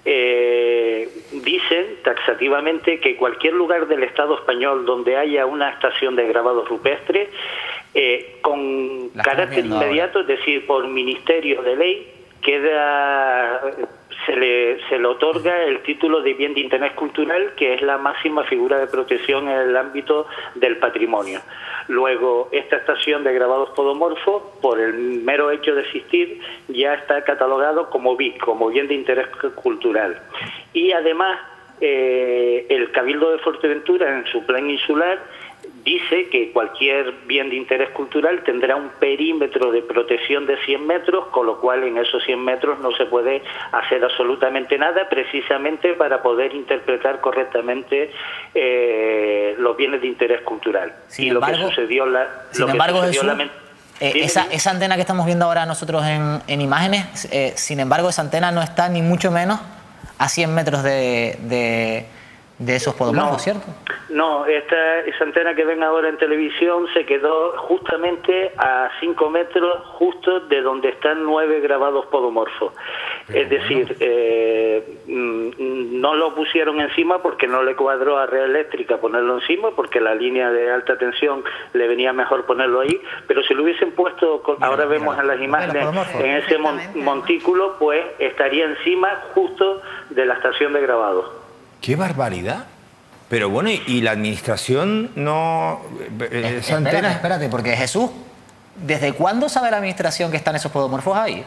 dicen taxativamente que cualquier lugar del Estado español donde haya una estación de grabados rupestres, con carácter inmediato, es decir, por ministerio de ley, se le otorga el título de bien de interés cultural, que es la máxima figura de protección en el ámbito del patrimonio. Luego, esta estación de grabados podomorfos, por el mero hecho de existir, ya está catalogado como BIC, como bien de interés cultural. Y además, el Cabildo de Fuerteventura, en su plan insular, dice que cualquier bien de interés cultural tendrá un perímetro de protección de 100 metros, con lo cual en esos 100 metros no se puede hacer absolutamente nada, precisamente para poder interpretar correctamente los bienes de interés cultural. Sin embargo, esa antena que estamos viendo ahora nosotros en imágenes, sin embargo, esa antena no está ni mucho menos a 100 metros de esos podomorfos, ¿cierto? No, esa antena que ven ahora en televisión se quedó justamente a 5 metros justo de donde están 9 grabados podomorfos. Es decir, no lo pusieron encima porque no le cuadró a Red Eléctrica ponerlo encima, porque la línea de alta tensión le venía mejor ponerlo ahí, pero si lo hubiesen puesto, ahora vemos en las imágenes, en ese montículo, pues estaría encima justo de la estación de grabados. ¡Qué barbaridad! Pero bueno, ¿y la administración no...? Esa antena... Espérate, porque Jesús, ¿desde cuándo sabe la administración que están esos podomorfos ahí?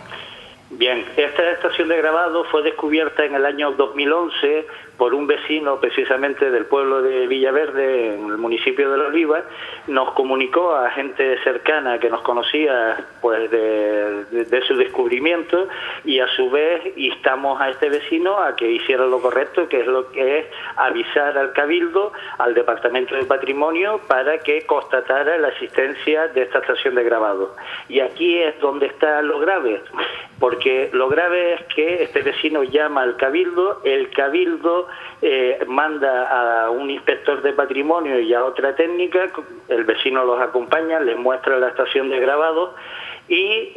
Bien, esta estación de grabado fue descubierta en el año 2011 por un vecino precisamente del pueblo de Villaverde, en el municipio de La Oliva. Nos comunicó a gente cercana que nos conocía pues de su descubrimiento, y a su vez instamos a este vecino a que hiciera lo correcto, que es lo que es avisar al Cabildo, al Departamento de Patrimonio, para que constatara la existencia de esta estación de grabado. Y aquí es donde está lo grave, porque lo grave es que este vecino llama al Cabildo, el Cabildo manda a un inspector de patrimonio y a otra técnica, el vecino los acompaña, les muestra la estación de grabado y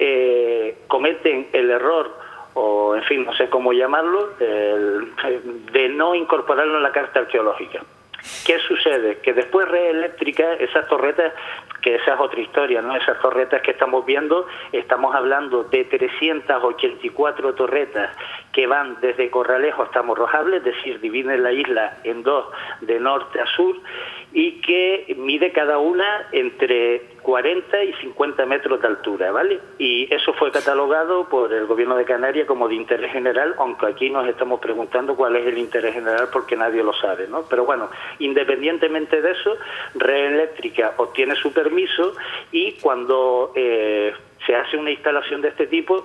cometen el error, o en fin, no sé cómo llamarlo, de no incorporarlo en la carta arqueológica. ¿Qué sucede? Que después Red Eléctrica, esas torretas, que esa es otra historia, ¿no? Esas torretas que estamos viendo, estamos hablando de 384 torretas que van desde Corralejo hasta Morrojable, es decir, dividen la isla en dos, de norte a sur, y que mide cada una entre 40 y 50 metros de altura, ¿vale? Y eso fue catalogado por el Gobierno de Canarias como de interés general, aunque aquí nos estamos preguntando cuál es el interés general porque nadie lo sabe, ¿no? Pero bueno, independientemente de eso, Red Eléctrica obtiene su permiso, y cuando se hace una instalación de este tipo,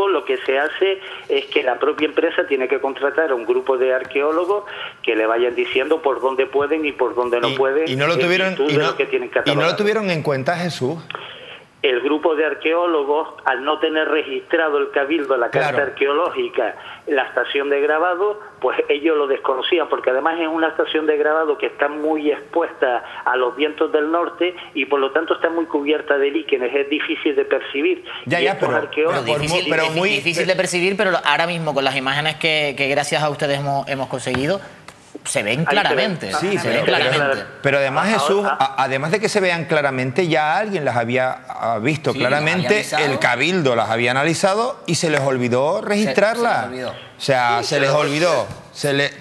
lo que se hace es que la propia empresa tiene que contratar a un grupo de arqueólogos que le vayan diciendo por dónde pueden y por dónde no pueden. ¿Y no lo tuvieron en cuenta, Jesús? El grupo de arqueólogos, al no tener registrado el Cabildo, la carta arqueológica, la estación de grabado, pues ellos lo desconocían, porque además es una estación de grabado que está muy expuesta a los vientos del norte y por lo tanto está muy cubierta de líquenes, es difícil de percibir. Difícil de percibir, pero ahora mismo con las imágenes que gracias a ustedes hemos conseguido, se ven claramente. Sí, se ven claramente. Pero además, Jesús, además de que se vean claramente, ya alguien las había visto claramente, el Cabildo las había analizado y se les olvidó registrarlas. O sea, se les olvidó.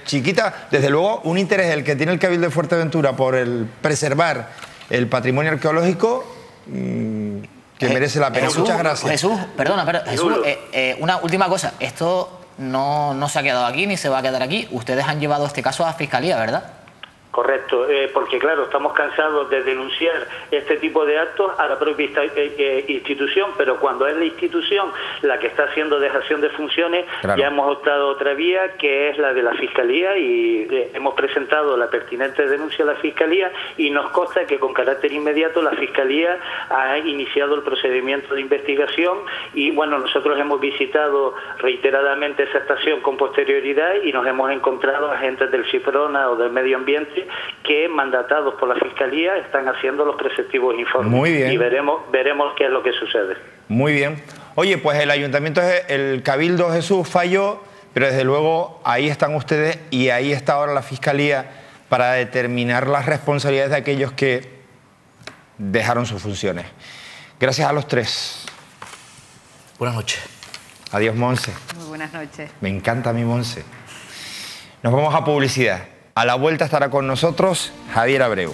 Chiquita, desde luego, un interés el que tiene el Cabildo de Fuerteventura por preservar el patrimonio arqueológico que merece la pena. Muchas gracias. Jesús, perdona, pero Jesús, una última cosa. Esto no se ha quedado aquí ni se va a quedar aquí. Ustedes han llevado este caso a la Fiscalía, ¿verdad? Correcto, porque claro, estamos cansados de denunciar este tipo de actos a la propia institución, pero cuando es la institución la que está haciendo dejación de funciones, ya hemos optado otra vía, que es la de la Fiscalía, y hemos presentado la pertinente denuncia a la Fiscalía, y nos consta que con carácter inmediato la Fiscalía ha iniciado el procedimiento de investigación, y bueno, nosotros hemos visitado reiteradamente esa estación con posterioridad y nos hemos encontrado agentes del Ciprona o del Medio Ambiente que, mandatados por la Fiscalía, están haciendo los preceptivos informes. Muy bien. Y veremos qué es lo que sucede. Muy bien. Oye, pues el Ayuntamiento, el Cabildo, Jesús, falló, pero desde luego ahí están ustedes y ahí está ahora la Fiscalía para determinar las responsabilidades de aquellos que dejaron sus funciones. Gracias a los tres. Buenas noches. Adiós, Monse. Muy buenas noches. Me encanta mi Monse. Nos vamos a publicidad. A la vuelta estará con nosotros Javier Abreu.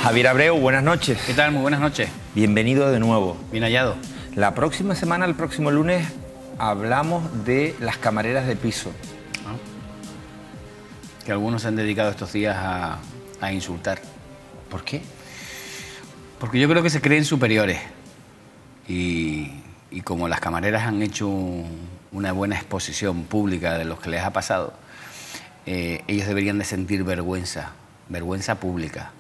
Javier Abreu, buenas noches. ¿Qué tal? Muy buenas noches. Bienvenido de nuevo. Bien hallado. La próxima semana, el próximo lunes, hablamos de las camareras de piso. Que algunos se han dedicado estos días a insultar. ¿Por qué? Porque yo creo que se creen superiores. Y como las camareras han hecho una buena exposición pública de lo que les ha pasado, ellos deberían de sentir vergüenza pública,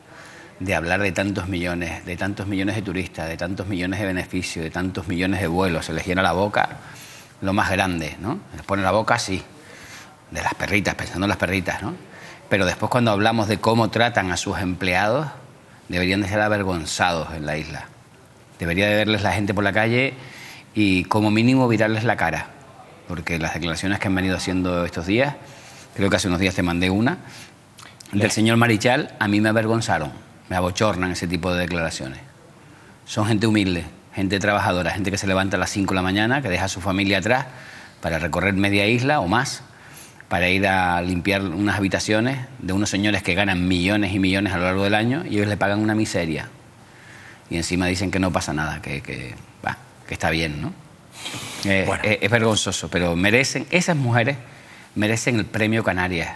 de hablar de tantos millones de turistas, de tantos millones de beneficios, de tantos millones de vuelos. Se les llena la boca lo más grande, ¿no? Les pone la boca así, de las perritas, pensando en las perritas, ¿no? Pero después, cuando hablamos de cómo tratan a sus empleados, deberían de ser avergonzados en la isla. Debería de verles la gente por la calle y como mínimo virarles la cara, porque las declaraciones que han venido haciendo estos días, creo que hace unos días te mandé una, del señor Marichal, a mí me avergonzaron, me abochornan ese tipo de declaraciones. Son gente humilde, gente trabajadora, gente que se levanta a las 5 de la mañana, que deja a su familia atrás para recorrer media isla o más, para ir a limpiar unas habitaciones de unos señores que ganan millones y millones a lo largo del año y ellos le pagan una miseria. Y encima dicen que no pasa nada, que está bien, ¿no? Es vergonzoso, pero merecen, esas mujeres merecen el premio Canarias.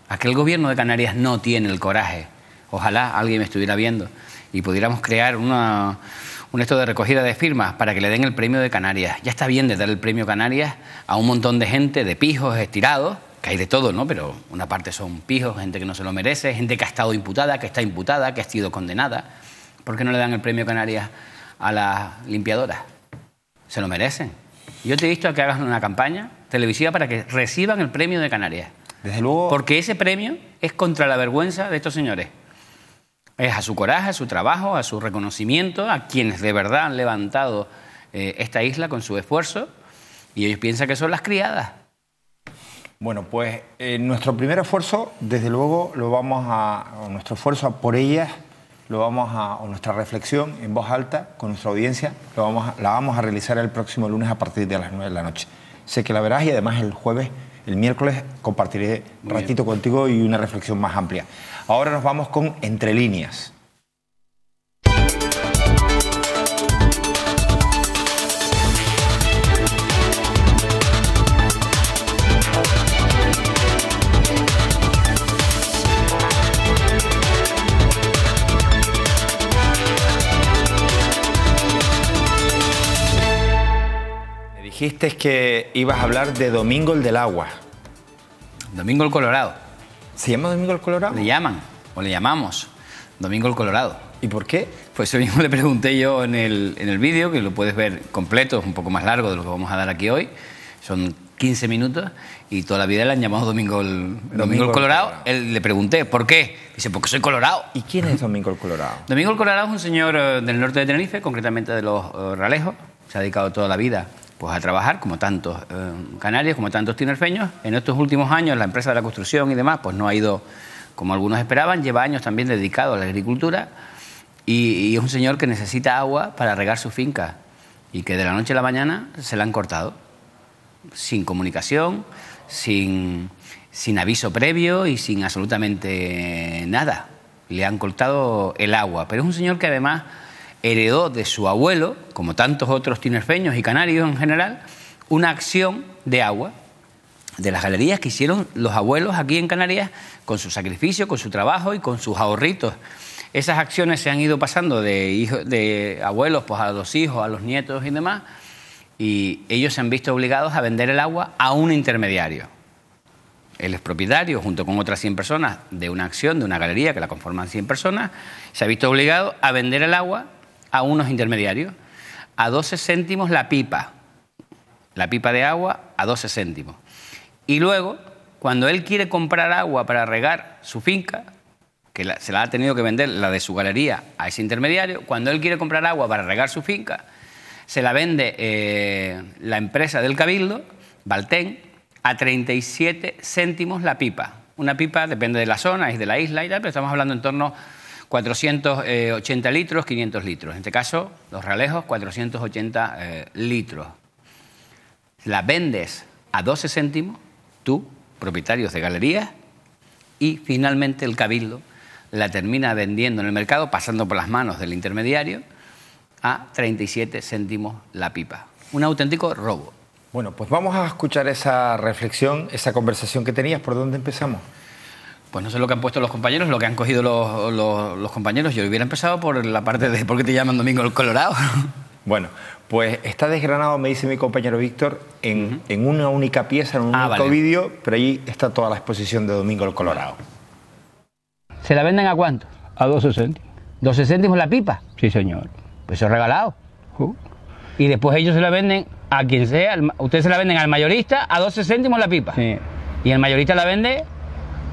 Aquel gobierno de Canarias no tiene el coraje. Ojalá alguien me estuviera viendo y pudiéramos crear un esto de recogida de firmas para que le den el premio de Canarias. Ya está bien de dar el premio Canarias a un montón de gente, de pijos estirados, que hay de todo, ¿no? Pero una parte son pijos, gente que no se lo merece, gente que ha estado imputada, que está imputada, que ha sido condenada. ¿Por qué no le dan el premio Canarias a las limpiadoras? Se lo merecen. Yo te he visto que hagas una campaña televisiva para que reciban el premio de Canarias. Desde luego. Porque ese premio es contra la vergüenza de estos señores. Es a su coraje, a su trabajo, a su reconocimiento, a quienes de verdad han levantado esta isla con su esfuerzo, y ellos piensan que son las criadas. Bueno, pues nuestro primer esfuerzo, desde luego, nuestro esfuerzo por ellas, o nuestra reflexión en voz alta con nuestra audiencia, la vamos a realizar el próximo lunes a partir de las 9 de la noche. Sé que la verás y además el miércoles compartiré un ratito contigo y una reflexión más amplia. Ahora nos vamos con Entre Líneas. Me dijiste que ibas a hablar de Domingo el del Agua. Domingo el Colorado. ¿Se llama Domingo el Colorado? Le llaman, o le llamamos Domingo el Colorado. ¿Y por qué? Pues eso mismo le pregunté yo en el vídeo, que lo puedes ver completo, es un poco más largo de lo que vamos a dar aquí hoy. Son 15 minutos y toda la vida le han llamado Domingo el Colorado. Le pregunté, ¿por qué? Dice, porque soy colorado. ¿Y quién es Domingo el Colorado? Domingo el Colorado es un señor del norte de Tenerife, concretamente de los Ralejos. Se ha dedicado toda la vida pues, a trabajar, como tantos canarios, como tantos tinerfeños. En estos últimos años la empresa de la construcción y demás pues no ha ido como algunos esperaban. Lleva años también dedicado a la agricultura y es un señor que necesita agua para regar su finca y que de la noche a la mañana se la han cortado. Sin comunicación, sin aviso previo y sin absolutamente nada. Le han cortado el agua. Pero es un señor que además heredó de su abuelo, como tantos otros tinerfeños y canarios en general, una acción de agua, de las galerías que hicieron los abuelos aquí en Canarias con su sacrificio, con su trabajo y con sus ahorritos. Esas acciones se han ido pasando de abuelos pues, a los hijos, a los nietos y demás, y ellos se han visto obligados a vender el agua a un intermediario. Él es propietario, junto con otras 100 personas, de una acción, de una galería que la conforman 100 personas, se ha visto obligado a vender el agua a unos intermediarios, a 12 céntimos la pipa de agua a 12 céntimos. Y luego, cuando él quiere comprar agua para regar su finca, que se la ha tenido que vender la de su galería a ese intermediario, cuando él quiere comprar agua para regar su finca, se la vende la empresa del Cabildo, Valten, a 37 céntimos la pipa. Una pipa depende de la zona y de la isla y tal, pero estamos hablando en torno a 480 litros, 500 litros. En este caso, los Ralejos, 480 litros. La vendes a 12 céntimos, tú, propietarios de galerías, y finalmente el Cabildo la termina vendiendo en el mercado, pasando por las manos del intermediario, a 37 céntimos la pipa. Un auténtico robo. Bueno, pues vamos a escuchar esa reflexión, esa conversación que tenías. ¿Por dónde empezamos? Pues no sé lo que han puesto los compañeros, lo que han cogido los compañeros. Yo hubiera empezado por la parte de ¿por qué te llaman Domingo el Colorado? Bueno, pues está desgranado, me dice mi compañero Víctor, en una única pieza, en un único vídeo, pero ahí está toda la exposición de Domingo el Colorado. ¿Se la venden a cuánto? A 12 céntimos. ¿12 céntimos la pipa? Sí, señor. Pues eso es regalado. Y después ellos se la venden a quien sea, ustedes se la venden al mayorista a 12 céntimos la pipa. Sí. Y el mayorista la vende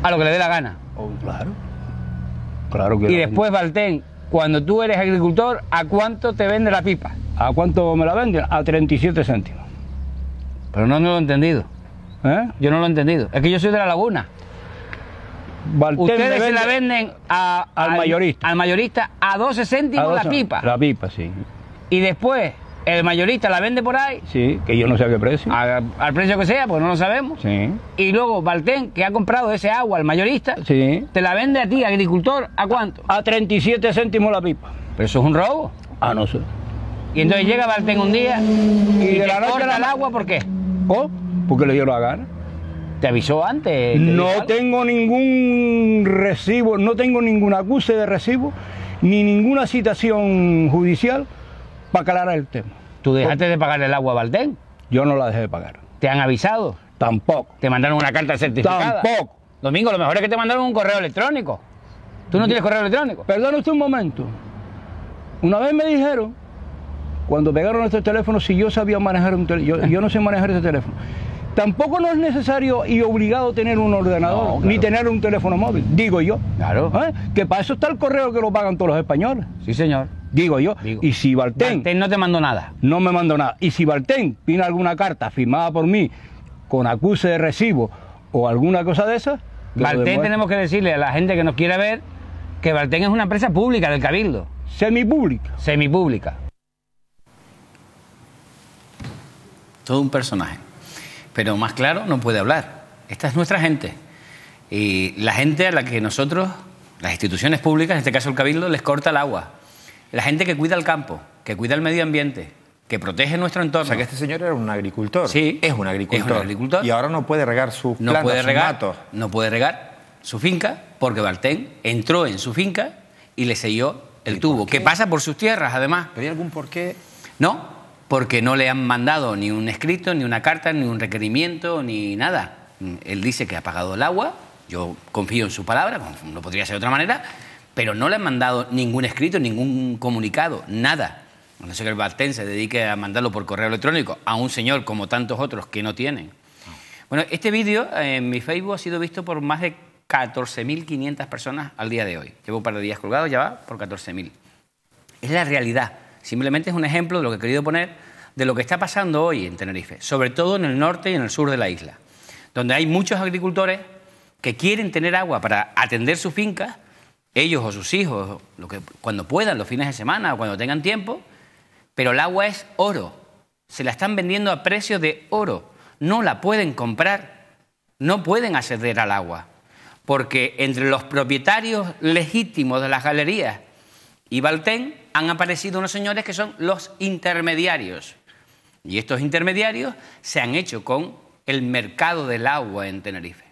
a lo que le dé la gana. Oh, claro. Claro que y después, Valten, cuando tú eres agricultor, ¿a cuánto te vende la pipa? ¿A cuánto me la venden? A 37 céntimos. Pero no lo he entendido. ¿Eh? Yo no lo he entendido. Es que yo soy de La Laguna. Ustedes se la venden al mayorista a 12 céntimos la pipa. La pipa, sí. Y después el mayorista la vende por ahí. Sí, que yo no sé a qué precio. Al precio que sea, porque no lo sabemos. Sí. Y luego Valten, que ha comprado ese agua al mayorista, sí, te la vende a ti, agricultor, ¿a cuánto? A 37 céntimos la pipa. Pero eso es un robo. Ah, no sé. Y entonces llega Valten un día y de la noche corta el agua, ¿por qué? ¿Oh? Porque le dio la gana. ¿Te avisó antes? No tengo ningún recibo, no tengo ningún acuse de recibo, ni ninguna citación judicial para aclarar el tema. ¿Tú dejaste de pagar el agua a Valten? Yo no la dejé de pagar. ¿Te han avisado? Tampoco. ¿Te mandaron una carta certificada? Tampoco. Domingo, lo mejor es que te mandaron un correo electrónico. ¿Tú no tienes correo electrónico? Perdone usted un momento. Una vez me dijeron, cuando pegaron estos teléfonos, si yo sabía manejar un teléfono. Yo no sé manejar ese teléfono. Tampoco no es necesario y obligado tener un ordenador, no, claro, ni tener un teléfono móvil, digo yo. Claro. Que para eso está el correo que lo pagan todos los españoles. Sí, señor. Digo yo. Y si Valten no te mandó nada. No me mandó nada. Y si Valten tiene alguna carta firmada por mí con acuse de recibo o alguna cosa de esas... Valten, tenemos que decirle a la gente que nos quiera ver que Valten es una empresa pública del Cabildo. Semipública. Semipública. Todo un personaje. Pero más claro no puede hablar. Esta es nuestra gente. Y la gente a la que nosotros, las instituciones públicas, en este caso el Cabildo, les corta el agua. La gente que cuida el campo, que cuida el medio ambiente, que protege nuestro entorno. O sea, que este señor era un agricultor. Sí. Es un agricultor. Es un agricultor. Y ahora no puede regar sus plantas, sus matos. No puede regar su finca porque Valten entró en su finca y le selló el tubo, que pasa por sus tierras, además. ¿Pero hay algún porqué? No. Porque no le han mandado ni un escrito, ni una carta, ni un requerimiento, ni nada. Él dice que ha pagado el agua, yo confío en su palabra, no podría ser de otra manera, pero no le han mandado ningún escrito, ningún comunicado, nada. No sé que el Valten se dedique a mandarlo por correo electrónico a un señor como tantos otros que no tienen. Bueno, este vídeo en mi Facebook ha sido visto por más de 14.500 personas al día de hoy. Llevo un par de días colgado, ya va por 14.000. Es la realidad. Simplemente es un ejemplo de lo que he querido poner de lo que está pasando hoy en Tenerife, sobre todo en el norte y en el sur de la isla, donde hay muchos agricultores que quieren tener agua para atender sus fincas, ellos o sus hijos, cuando puedan, los fines de semana o cuando tengan tiempo, pero el agua es oro, se la están vendiendo a precio de oro, no la pueden comprar, no pueden acceder al agua, porque entre los propietarios legítimos de las galerías y Valten han aparecido unos señores que son los intermediarios. Y estos intermediarios se han hecho con el mercado del agua en Tenerife.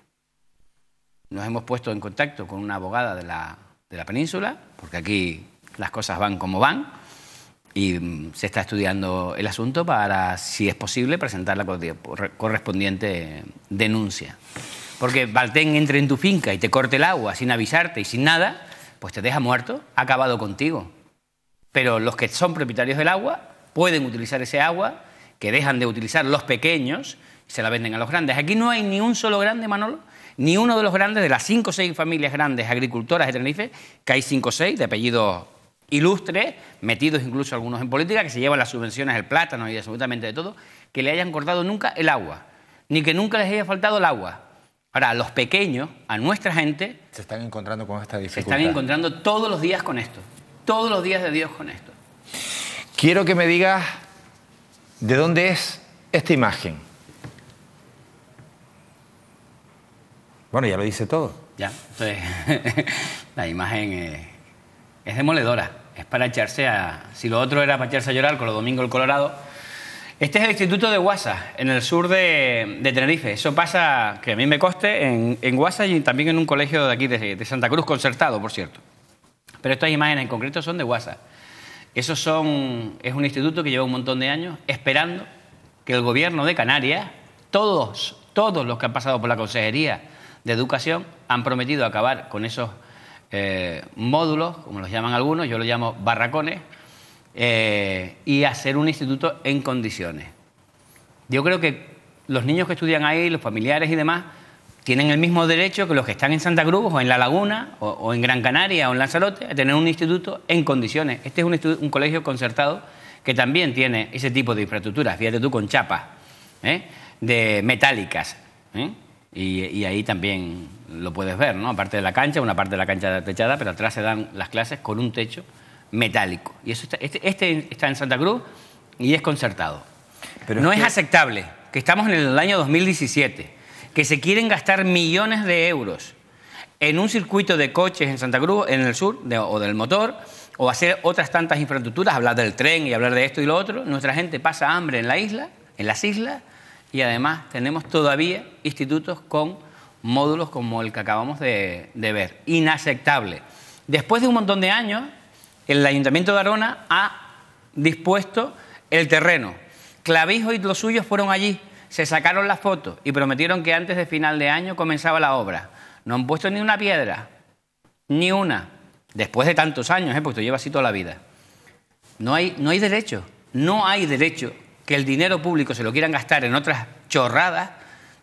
Nos hemos puesto en contacto con una abogada de la península, porque aquí las cosas van como van, y se está estudiando el asunto para, si es posible, presentar la correspondiente denuncia. Porque Valten entre en tu finca y te corte el agua sin avisarte y sin nada, pues te deja muerto, ha acabado contigo. Pero los que son propietarios del agua pueden utilizar ese agua que dejan de utilizar los pequeños y se la venden a los grandes. Aquí no hay ni un solo grande, Manolo, ni uno de los grandes de las 5 o 6 familias grandes agricultoras de Tenerife, que hay 5 o 6 de apellidos ilustres, metidos incluso algunos en política, que se llevan las subvenciones del plátano y absolutamente de todo, que le hayan cortado nunca el agua, ni que nunca les haya faltado el agua. Ahora, a los pequeños, a nuestra gente... Se están encontrando con esta dificultad. Se están encontrando todos los días con esto. Todos los días de Dios con esto. Quiero que me digas de dónde es esta imagen. Bueno, ya lo dice todo. Ya, entonces, la imagen es demoledora. Es para echarse a... Si lo otro era para echarse a llorar con los Domingos del Colorado... Este es el Instituto de Guasa, en el sur de Tenerife. Eso pasa, que a mí me conste, en Guasa y también en un colegio de aquí de Santa Cruz, concertado, por cierto. Pero estas imágenes en concreto son de Guasa. Es un instituto que lleva un montón de años esperando que el gobierno de Canarias, todos los que han pasado por la Consejería de Educación, han prometido acabar con esos módulos, como los llaman algunos, yo los llamo barracones, y hacer un instituto en condiciones. Yo creo que los niños que estudian ahí, los familiares y demás, tienen el mismo derecho que los que están en Santa Cruz o en La Laguna o en Gran Canaria o en Lanzarote a tener un instituto en condiciones. Este es un colegio concertado que también tiene ese tipo de infraestructuras, fíjate tú, con chapas de metálicas, y ahí también lo puedes ver, ¿no? Aparte de la cancha, una parte de la cancha techada, pero atrás se dan las clases con un techo metálico. Y eso está, este está en Santa Cruz y es concertado. Pero no es aceptable que estamos en el año 2017, que se quieren gastar millones de euros en un circuito de coches en Santa Cruz, en el sur, o del motor, o hacer otras tantas infraestructuras, hablar del tren y hablar de esto y lo otro. Nuestra gente pasa hambre en la isla, en las islas, y además tenemos todavía institutos con módulos como el que acabamos de ver. Inaceptable. Después de un montón de años, el Ayuntamiento de Arona ha dispuesto el terreno. Clavijo y los suyos fueron allí, se sacaron las fotos y prometieron que antes de final de año comenzaba la obra. No han puesto ni una piedra, ni una. Después de tantos años, porque esto lleva así toda la vida. No hay derecho, no hay derecho que el dinero público se lo quieran gastar en otras chorradas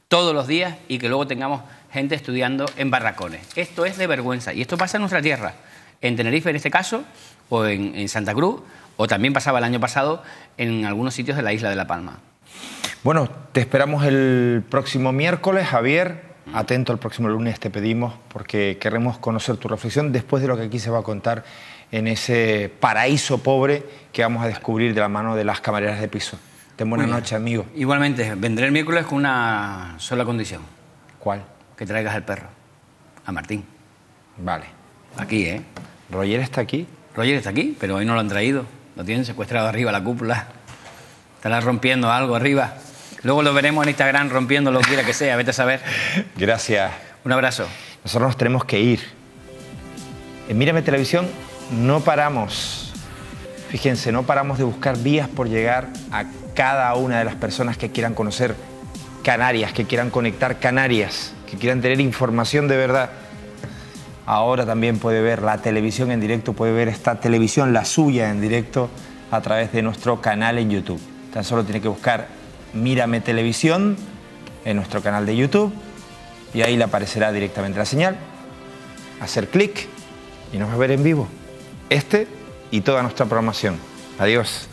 todos los días y que luego tengamos gente estudiando en barracones. Esto es de vergüenza y esto pasa en nuestra tierra, en Tenerife en este caso, o en Santa Cruz, o también pasaba el año pasado en algunos sitios de la isla de La Palma. Bueno, te esperamos el próximo miércoles, Javier. Atento, el próximo lunes te pedimos, porque queremos conocer tu reflexión después de lo que aquí se va a contar en ese paraíso pobre que vamos a descubrir de la mano de las camareras de piso. Ten buena noche, amigo. Igualmente, vendré el miércoles con una sola condición. ¿Cuál? Que traigas al perro, a Martín. Vale. Aquí, ¿eh? ¿Roger está aquí? Roger está aquí, pero hoy no lo han traído. Lo tienen secuestrado arriba, la cúpula. Estará rompiendo algo arriba. Luego lo veremos en Instagram rompiendo lo que quiera que sea, vete a saber. Gracias. Un abrazo. Nosotros nos tenemos que ir. En Mírame Televisión no paramos. Fíjense, no paramos de buscar vías por llegar a cada una de las personas que quieran conocer Canarias, que quieran conectar Canarias, que quieran tener información de verdad. Ahora también puede ver la televisión en directo, puede ver esta televisión, la suya, en directo a través de nuestro canal en YouTube. Tan solo tiene que buscar Mírame Televisión en nuestro canal de YouTube y ahí le aparecerá directamente la señal, hacer clic y nos va a ver en vivo este y toda nuestra programación. Adiós.